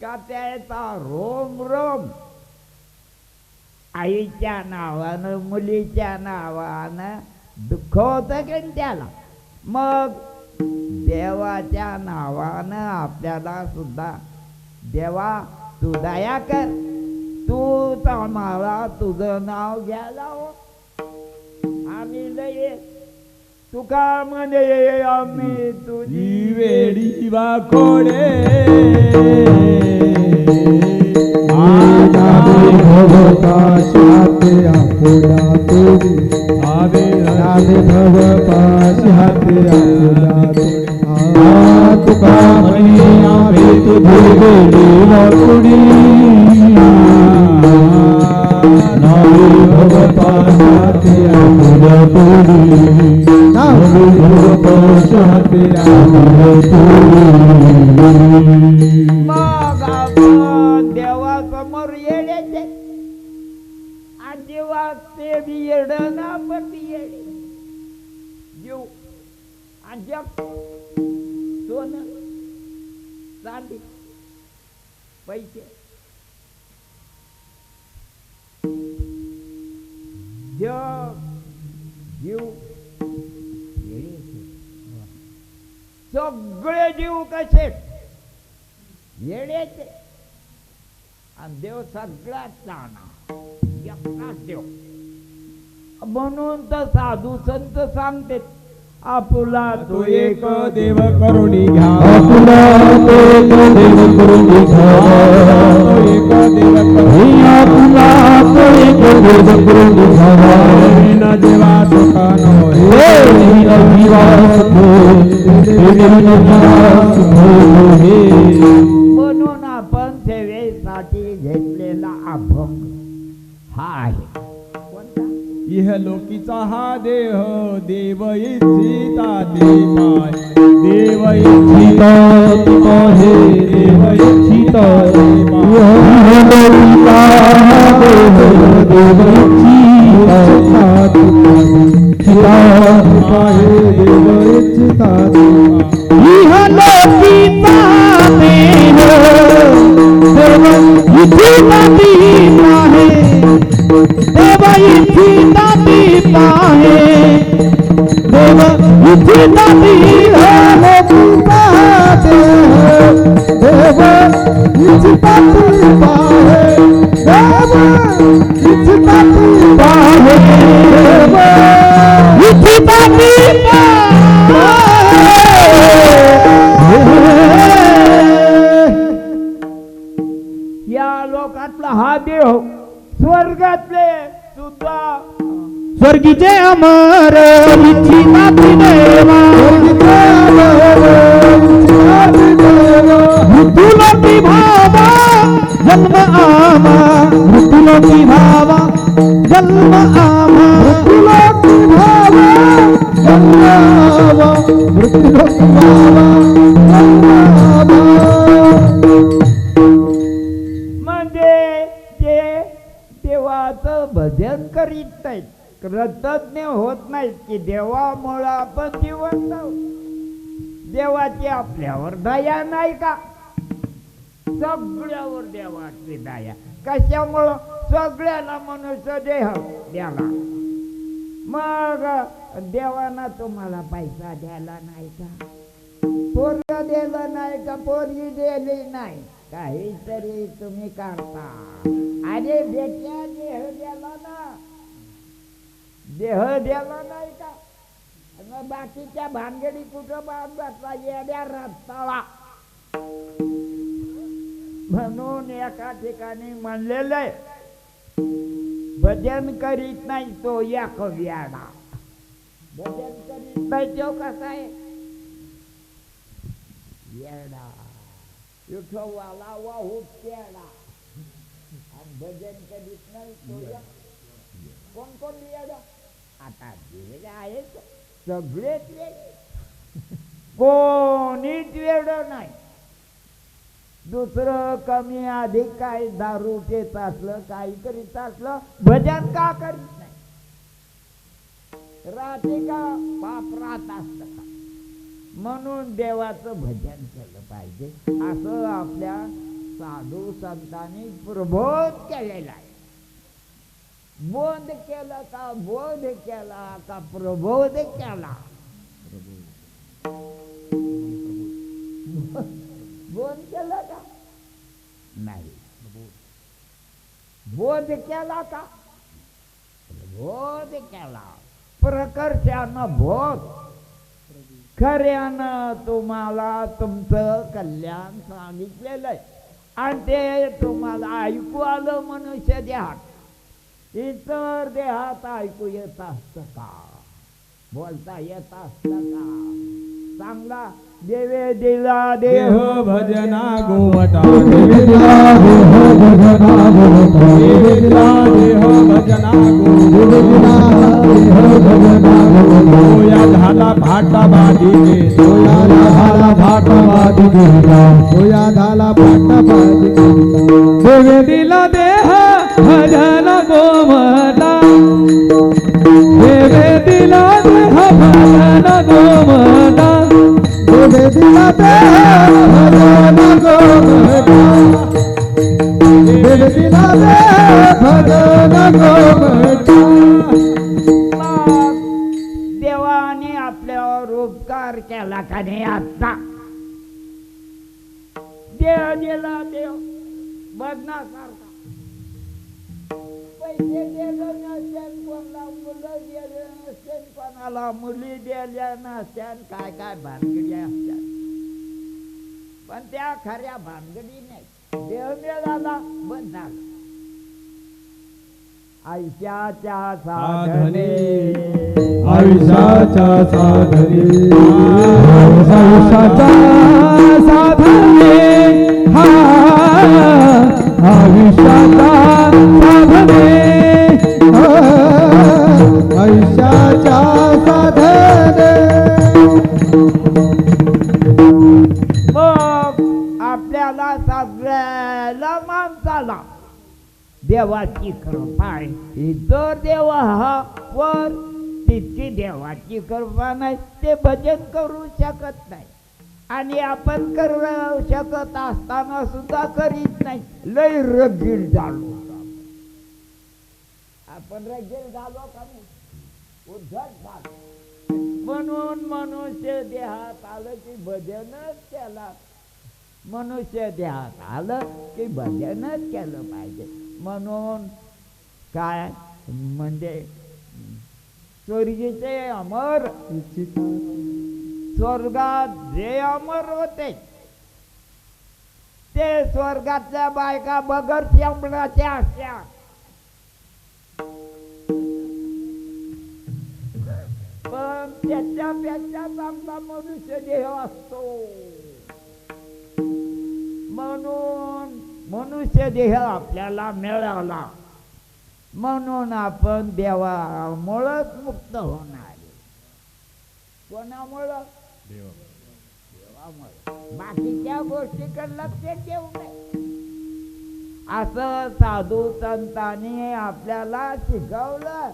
Speaker 4: का त्याचा रोम रोम आईच्या नावानं मुलीच्या नावानं दुःख होतं की त्याला. मग देवाच्या नावानं आपल्याला सुद्धा देवा तू दया कर, तू आम्हाला तुझं नाव घ्यायला हो. आम्ही लय तुका म्हणे आम्ही तुझी
Speaker 2: वेडी वाकोडे
Speaker 1: भवपाशी आपुला तोडी आवे भवपाशी आपुला तुका म्हणे आवे तुझी वेडी वाकोडी नावे भवपाशी आपुला तोडी नावे भवपाशी आपुला तोडी.
Speaker 4: मग आपण देवासमोर येण्याचे आणि देवा ते बी येड ना आपण बी येडे जीव आणि जग सोनं चांदी पैसे जग जीव येडे सगळे जीव कसे येड्याचे आणि देव सगळ्यात चांगला एकटाच देव. म्हणून तर साधू संत सांगते आपुला
Speaker 2: तो एक देव करुणी घ्या
Speaker 1: आपुला तो एक देव करुणी घ्यावा
Speaker 2: तो एक देव करुणी
Speaker 1: आपुला तो एक देव करुणी घ्यावा
Speaker 2: विना जेवा सुख नव्हे
Speaker 4: म्हणून आपण सेवेसाठी घेतलेला अभंग हा आहे कोणता?
Speaker 2: इह लोकीचा हा देह देव इच्छिता ते पाय देव इच्छिता
Speaker 1: सीता आहे
Speaker 2: देव इच्छिता ते
Speaker 4: या लोकातला हा देव स्वर्गातले सुद्धा
Speaker 1: स्वर्गीचे अमर इच्छिता देवा मृत्युलोकी भावा जन्म आमा मृत्युलोकी भावा जन्म आमा मृत्युलोकी भावा जन्म आमा मृत्युलोकी भावा जन्म आमा.
Speaker 4: म्हणजे ते देवाचं भजन करीत नाहीत, कृतज्ञ होत नाहीत की देवामुळं आपण जिवंत आहोत. देवाची आपल्यावर दया नाही का? सगळ्यावर देवाची दया. कशामुळं? सगळ्याला मनुष्य देह द्याला. मग देवाना तुम्हाला पैसा द्यायला नाही का? पोरग दिलं नाही का? पोरगी दिली नाही, काहीतरी तुम्ही करता. अरे बेट्या देह द्याला ना, देह द्याला नाही का? मग बाकीच्या भानगडी कुठं बांध बसला येड्या रस्ताला. म्हणून एका ठिकाणी म्हणलेलं आहे भजन करीत नाही तो एक व्याडा. भजन करीत नाही तो कसा आहे? येडा. विठोबाला वाहू पेडा. आणि भजन करीत नाही तो एक. कोण कोण येडा? आता जे आहेत सगळेच वेगळे, कोणीच वेड नाही. दुसरं कमी अधिक काय दारू पेत असलं, काही करीत असलं, भजन का करीत नाही? राहते का? पाप राहत असत का? म्हणून देवाचं भजन केलं पाहिजे असं आपल्या साधू संतांनी प्रबोध केलेला आहे. बोध केलं का? बोध केला का? प्रबोध केला? बोध केलं का? नाही. बोध केला का? बोध केला, प्रकर्षानं बोध, खऱ्यानं तुम्हाला तुमचं कल्याण सांगितलेलं आहे आणि ते तुम्हाला ऐकू आलं मनुष्य देहात. इतर देहात ऐकू येत असतं का? बोलता येत असतं का? चांगला देवे दिला देह
Speaker 2: भजना गोवटा
Speaker 1: देवे दिला देह भजना गोवटा
Speaker 2: देवे दिला देह भजना
Speaker 1: देवे दिला देह भजना गोवटा
Speaker 2: सोया झाला भाटा बाधिके
Speaker 1: सोया झाला भाटा बाधिके
Speaker 3: सोया झाला भाटा बाधिके
Speaker 1: देवे दिला देह भजना गोवटा देवे दिला देह भजना गोवटा देवे दिला देह भजना गोवटा देवे दिला देह भजना गोवटा.
Speaker 4: देवाने आपल्यावर उपकार केला का नाही? आता देह दिला देव बघण्यासारखा. पैसे दिले नसेल, कोणाला मुलं दिले नसेल, कोणाला मुली दिल्या नसेल, काय काय भानगडी असतात, पण त्या खऱ्या भानगडी नाही. देह मिळाला बंद झाला. आयुष्याच्या साधने
Speaker 2: आयुष्याच्या साधने
Speaker 1: आयुष्याच्या साधने हा आयुष्याच्या साधने
Speaker 3: आयुष्याच्या साधने.
Speaker 4: मग आपल्याला सगळ्याला माणसाला देवाची कृपा आहे. इतर देव हा वर तितकी देवाची कृपा नाही. ते भजन करू शकत नाही आणि आपण करू शकत असताना सुद्धा करीत नाही. लय रगील झालो आपण, रगील झालो का नाही? उद्धट झालो. म्हणून मनुष्य देहात आलं की भजनच केला. मनुष्य देहात आलं की भजनच केलं पाहिजे. म्हणून काय म्हणजे स्वर्गीचे अमर स्वर्गात जे अमर होते ते स्वर्गातल्या बायका बगर शेंबडाच्या असत्या. पण त्याच्यापेक्षा चांगला मनुष्य देह असतो. म्हणून मनुष्य देह आपल्याला मिळाला म्हणून आपण देवामुळंच मुक्त होणार. कोणामुळं? देवामुळं. बाकीच्या गोष्टीकडे लक्ष देऊ नये असं साधू संतांनी आपल्याला शिकवलं.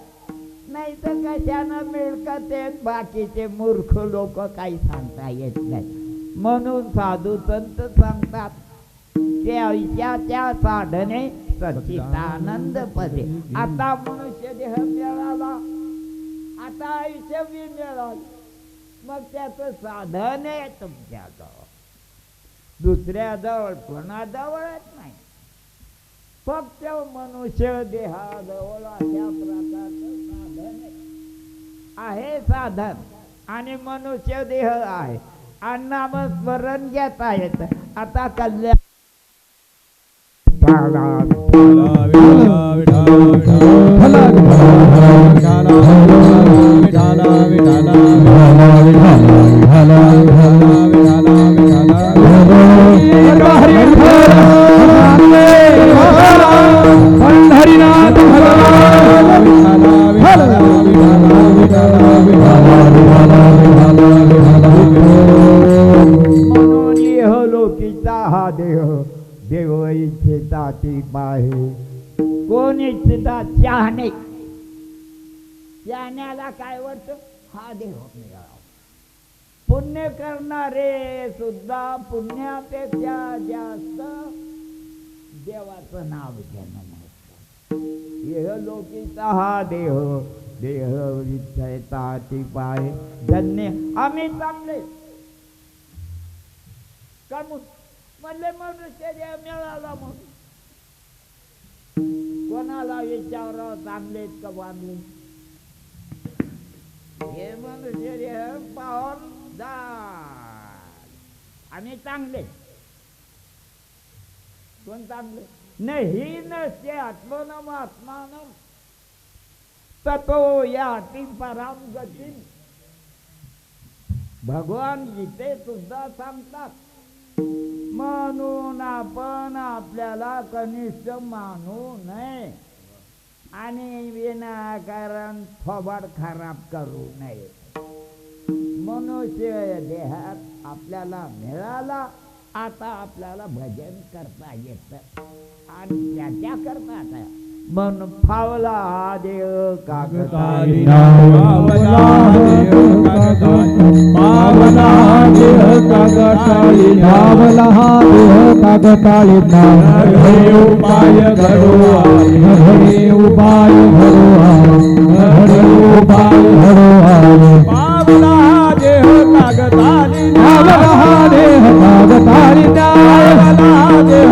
Speaker 4: नाही तर कशानं मिळकत येत बाकीचे मूर्ख लोक काही सांगता येत नाही. म्हणून साधू संत सांगतात की आयुष्याच्या साधने सच्चिदानंद पदे. आता मनुष्य देह मिळाला, आता आयुष्य बी मिळालं, मग त्याचं साधन आहे तुमच्याजवळ. दुसऱ्याजवळ कोणाजवळच नाही. फक्त मनुष्य देहाजवळ अशा प्रकारचं साधन आहे. साधन आणि मनुष्य देह आहे आणि नामस्मरण घेता येत. आता कल्याण म्हणून इहलोकीचा हा देह देव इच्छिताची बाहे. कोण इच्छिता? शहाणे. शहाण्याला काय वाटतं? हा देह मिळावा. पुण्य करणारे सुद्धा पुण्यापेक्षा जास्त देवाचं नाव घेणं महत्त्वाचं. इहलोकीचा हा देह देह इच्छिताची बाहे. धन्य आम्ही चांगले कमून म्हणले मनुष्य देह मिळाला म्हणून कोणाला विचारावं चांगलेत का बांधले हे मनुष्य देह पाहून जा आम्ही चांगले कोण चांगले नाही नसते आत्मनम आत्मानम ततो याती पराम गती भगवान गीते सुद्धा सांगतात म्हणून आपण आपल्याला कनिष्ठ मानू नये आणि विनाकारण थोबाड खराब करू नये. मनुष्य देहात आपल्याला मिळाला आता आपल्याला भजन करता येतं आणि त्याच्या करता आता मन फावला देव कागदारी
Speaker 2: पावला देह कागदारी पावला देह कागदारी
Speaker 1: पावला देह कागदारी
Speaker 2: घडे उपाय घडो
Speaker 1: घडे उपाय घडो उपाय घडो
Speaker 2: पावला देह कागदारी
Speaker 1: पावला देह कागदारी
Speaker 2: पावला देह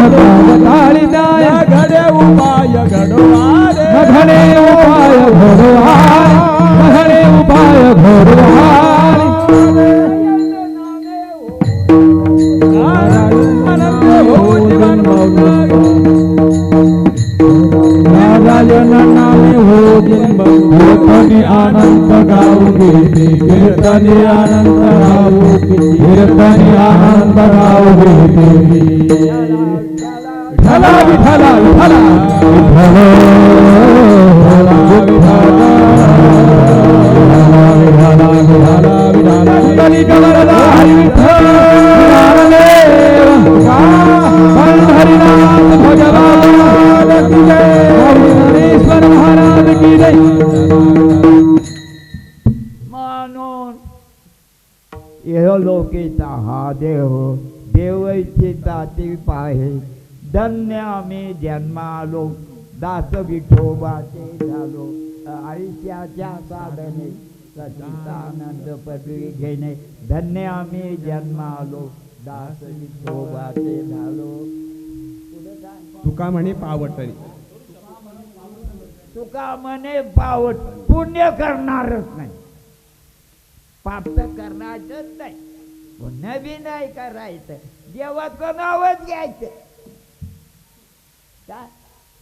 Speaker 2: कागदारी घडे उपाय घडवारे
Speaker 1: घडे उपाय घडवारे घडे उपाय घडवारे नामे हो कीर्तनी अनंत गाऊ कीर्ती कीर्तनी अनंत गाऊ कीर्तनी आनंद गाऊ कीर्ती विठला विठला विठला महाराज की जय.
Speaker 4: म्हणून इहलोकीचा हा देह देवैचिता ती पाहे धन्य आम्ही जन्मालो दास विठोबाचे झालो आयुष्याच्या साधने सचितानंद पदवी घेणे धन्य आम्ही जन्मालो दास विठोबाचे झालो.
Speaker 2: तुका म्हणे पावटरी
Speaker 4: तुका म्हणे पावट पुण्य करणारच नाही पाप तर करणारच नाही पुण्य बी नाही करायचं देवाचं नावच घ्यायचं काय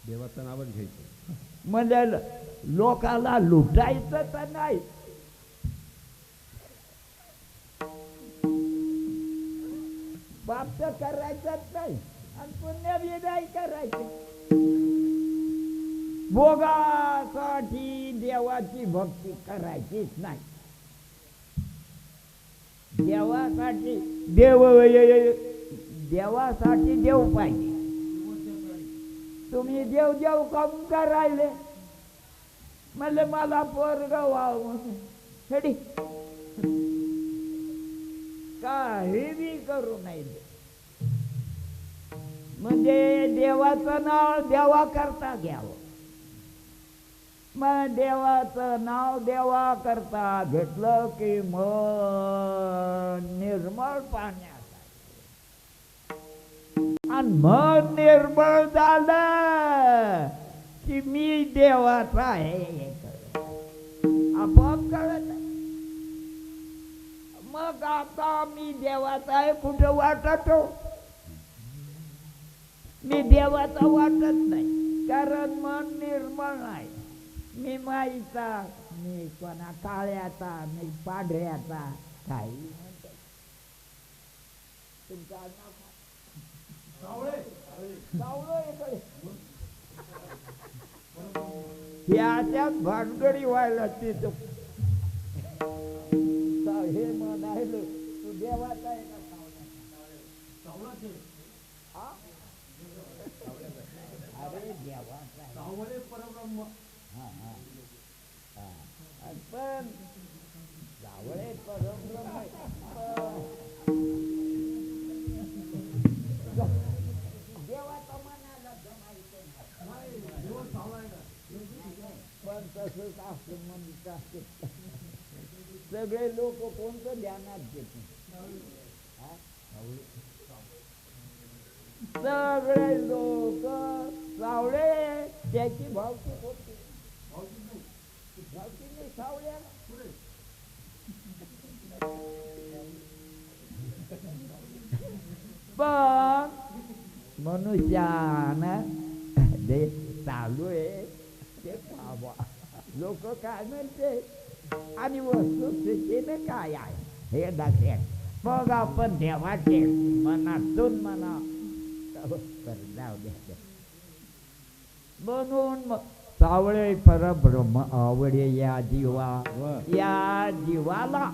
Speaker 2: देवाचं नावच घ्यायचं
Speaker 4: म्हणजे लोकाला लुटायचं तर नाही पाप तर करायचंच नाही आणि पुण्य बी नाही करायचं भोगासाठी देवाची भक्ती करायचीच नाही देवासाठी देवासाठी देव पाहिजे तुम्ही देव देव काम करायले म्हणले मला पोरग व्हावं हेडी काही बी करू नाही म्हणजे देवाचं नाव देवा करता घ्यावं मग देवाचं नाव देवा करता घेतलं की मन निर्मळ पाण्यात आणि मन निर्मळ झालं की मी देवाचा आहे आपोआप कळत मग आता मी देवाचा आहे कुठं वाटतो मी देवाचा वाटत नाही कारण मन निर्मळ नाही मी माईचा मी कोणा काळ्याचा मी पांढऱ्याचा काही म्हणतो तुमचं नाव त्याच्यात भानगडी व्हायला तिथं हे म्हणायला तू देवाचा आहे का अरे देवाचा पण जावळे परब्रह्म देवाचा मनाला पण तसंच असं म्हणत असते सगळे लोक कोणतं ध्यानात घेत सगळे लोक सावळे त्याची भावकी होती. भावकी नाही सावळ्याला. पण मनुष्यानं जे चालू आहे ते पाहावा. लोक काय म्हणते आणि वस्तुस्थितीनं काय आहे हे लक्षात. मग आपण देवाचे मनातून म्हणा जाऊ द्या. म्हणून सावळे परब्रह्म आवडे या या जीवाला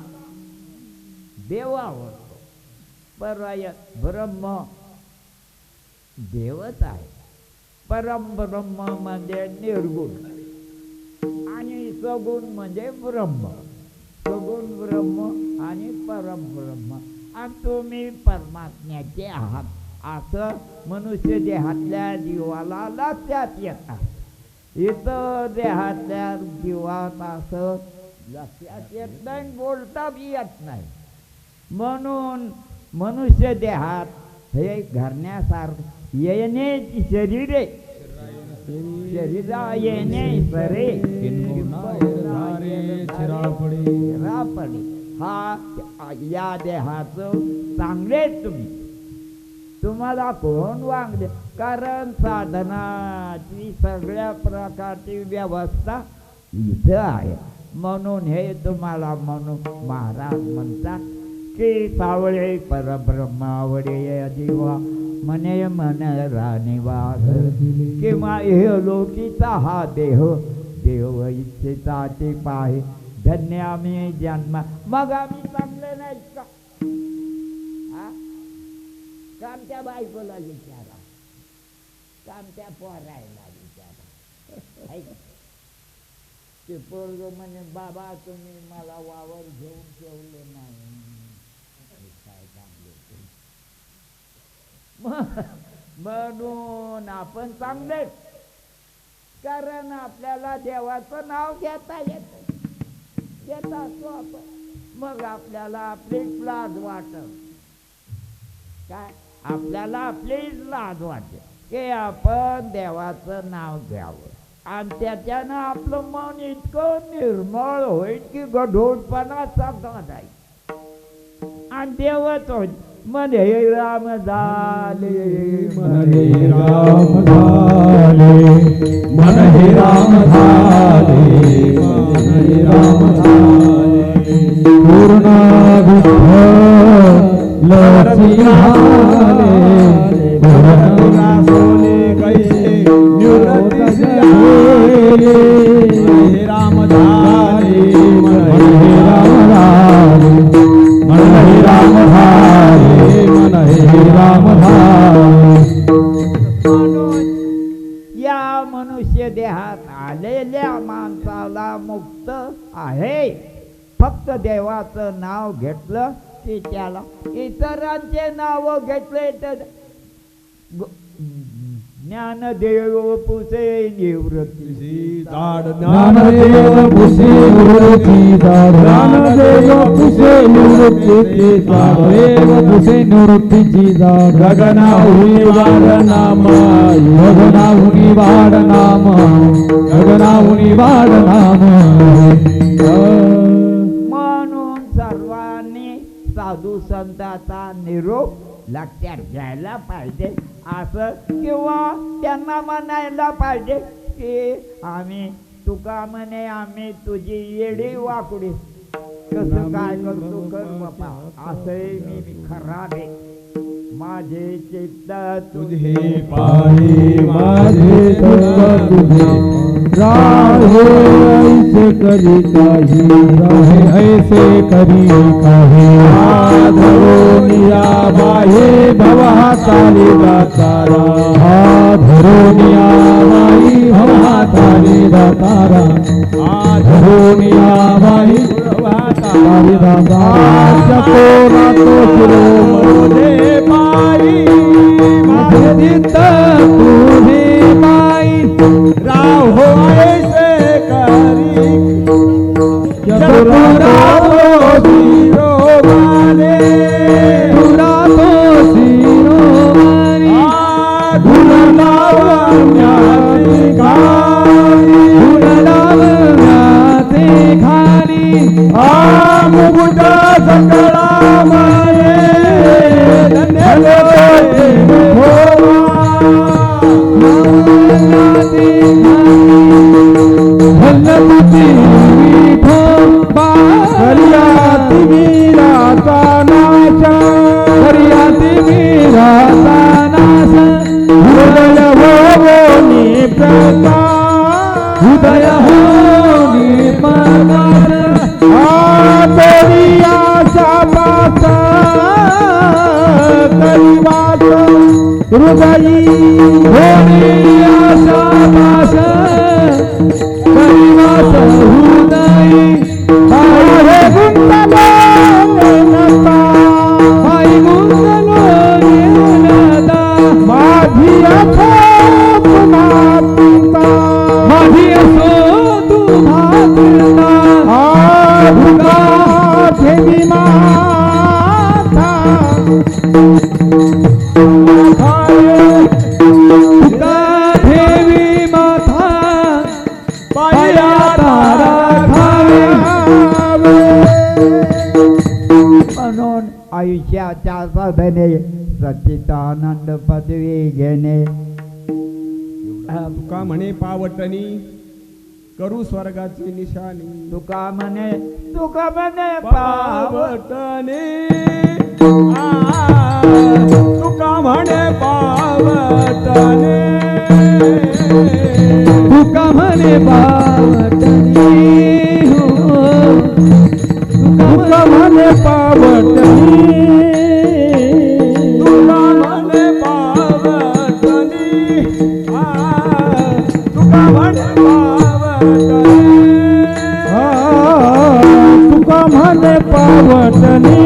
Speaker 4: देव आवडतो. पर्याय ब्रह्म देवच आहे. परब्रह्म म्हणजे निर्गुण आणि सगुण म्हणजे ब्रह्म. सगुण ब्रह्म आणि परब्रह्म. आणि तुम्ही परमात्म्याचे आहात असं मनुष्य देहातल्या जीवाला लक्षात येतात. इतर देहातल्या जीवात असं लक्षात येत नाही, बोलता बी येत नाही. म्हणून मनुष्य देहात हे घरण्यासारखं येणे शरीरे शरीरा येणे सरे रापडे हा या देहाचं चांगले तुम्हाला कोण वागले. कारण साधनाची सगळ्या प्रकारची व्यवस्था इथं आहे. म्हणून हे तुम्हाला म्हणून महाराज म्हणतात की सावळे परब्रह्म आवडे जीवा म्हणे मन राणीवास किंवा हे लोकीचा हा देह देव इच्छेचा ते पाहे धन्य आम्ही जन्म. मग आम्ही चांगले नाहीत का? कामच्या बायकोला विचारा, कामच्या पोरायला विचारा. ते पोरग म्हणे बाबा तुम्ही मला वावर घेऊन ठेवले नाही. काय म्हणून आपण चांगले. कारण आपल्याला देवाचं नाव घेता येत घेत असतो आपण. मग आपल्याला आपली लाज वाटत. काय आपल्याला आपलीच लाज वाटते की आपण देवाचं नाव घ्यावं आणि त्याच्यानं आपलं मन इतकं निर्मळ होईल की गढूळपणाचा जाईल आणि देवच होईल. मन हे राम झाले
Speaker 2: मन हे राम झाले मन हे राम झाले मन हे राम झाले पूर्ण लसी झाले पूर्ण सोने कैसे निवृत्ती झाले हे राम झाले मन हे राम झाले मन हे राम झाले मन हे राम झाले.
Speaker 4: म्हणून या मनुष्य देहात आलेल्या माणसाला मुक्त आहे. फक्त देवाचं नाव घेतलं की त्याला इतरांचे नाव घेतले तर ज्ञानदेव पुसे निवृत्ती
Speaker 2: ज्ञानदेव पुसे निवृत्ती ज्ञानदेव पुसे निवृत्ती देव पुसे निवृत्तीची जाड गगनाहुनी वाड नाम गगनाहुनी वाड नाम गगनाहुनी वाड नाम.
Speaker 4: म्हणून सर्वांनी साधू संतांचा निरोप लक्षात घ्यायला पाहिजे असं किंवा त्यांना म्हणायला पाहिजे की आम्ही तुका म्हणे आम्ही तुझी येडी वाकुडी कसं काय करतो कर बापा असंही मी खरा रे. माझे चित्त
Speaker 2: तुझे पाहे माझे चित्त तुझे राहे ऐसे करी काही राहे ऐसे करी काही आधरोनिया बाहे भवा चाली दातारा आधरोनिया बाई भवा चाली दातारा आधरोनिया बाई भवा चाली दातारा चकोरा तो शिरोमणे माई माझे चित्त तुझे माई राहो ऐसे करी चतुरा तो शिरोमणे चतुरा तो हृदयी होणी आशा पाश करीवास हृदयी पाये गुंतलो नेनता पायी गुंतलो नेनता माझी असो तुझा पिता माझी असो तुझा पिता दुर्गा देवी माता दुर्गा देवी माता पाया तारा खावे
Speaker 4: म्हणून आयुष्याच्या साधने सच्चिदानंद पदवी घेणे.
Speaker 5: तुका म्हणे पावटणी करू स्वर्गाची निशाणी.
Speaker 4: तुका म्हणे पावट
Speaker 5: पावटणी तुका म्हणे पावटणी
Speaker 2: तुका म्हणे पावटणी तुका म्हणे पावटणी
Speaker 5: तुका म्हणे पावटणी तुका म्हणे पावटणी
Speaker 2: तुका म्हणे पावटणी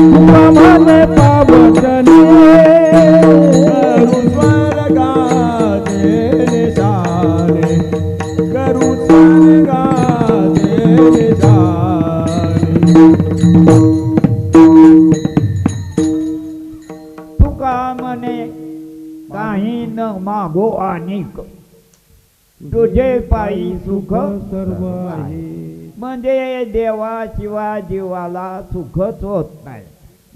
Speaker 2: तुका म्हणे पावटणी
Speaker 5: करू स्वर्गाचे निशाणे करू स्वर्गाचे निशाणे.
Speaker 4: तुका म्हणे काही न मागो अनेक तुझे पायी सुख
Speaker 3: सर्व आहे.
Speaker 4: म्हणजे देवाशिवाय जीवाला सुखच होत नाही.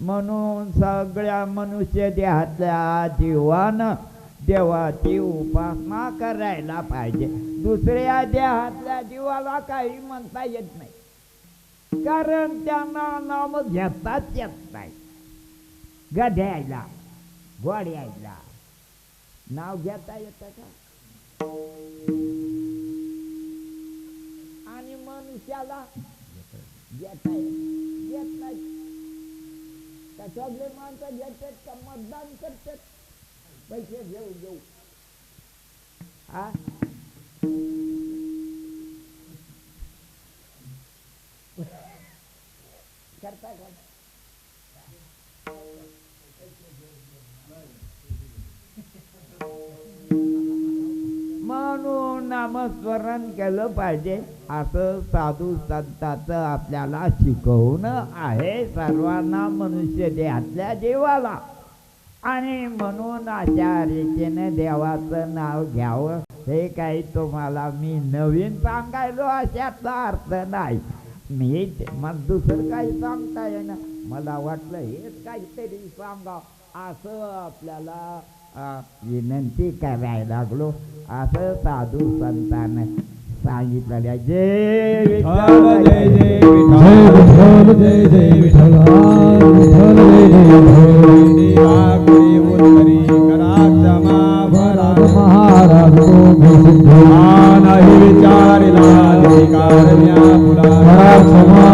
Speaker 4: म्हणून सगळ्या मनुष्य देहातल्या जीवानं देवाची उपासना करायला पाहिजे. दुसऱ्या देहातल्या जीवाला काही म्हणता येत नाही, कारण त्यांना नाम घेताच येत नाही. गध्यायला घोड्यायला नाव घेता येतं का? आणि मनुष्याला घेता येत नाही का? सगळे माणसं घेतात का? मतदान करतात पैसे घेऊ हा करता का? म्हणून नामस्मरण केलं पाहिजे असं साधू संतांचं आपल्याला शिकवणं आहे सर्वांना मनुष्य देहातल्या जीवाला. आणि म्हणून अशा रीतीने देवाचं नाव घ्यावं हे काही तुम्हाला मी नवीन सांगायलो अशातला अर्थ नाही. मी मला दुसरं काही सांगता येईना, मला वाटलं हेच काहीतरी सांगा असं आपल्याला विनंती करायला लागलो. असं साधू संतांना सांगितलेलं. जय विठ्ठल
Speaker 5: जय जय
Speaker 2: जय
Speaker 5: विठ्ठल
Speaker 2: जय विठ्ठल विठ्ठल जय जय
Speaker 5: देवाकडे उत्तरी करा क्षमा भरा.
Speaker 2: महाराज
Speaker 5: नाही विचारिला अधिकार न्या पुरा
Speaker 2: क्षमा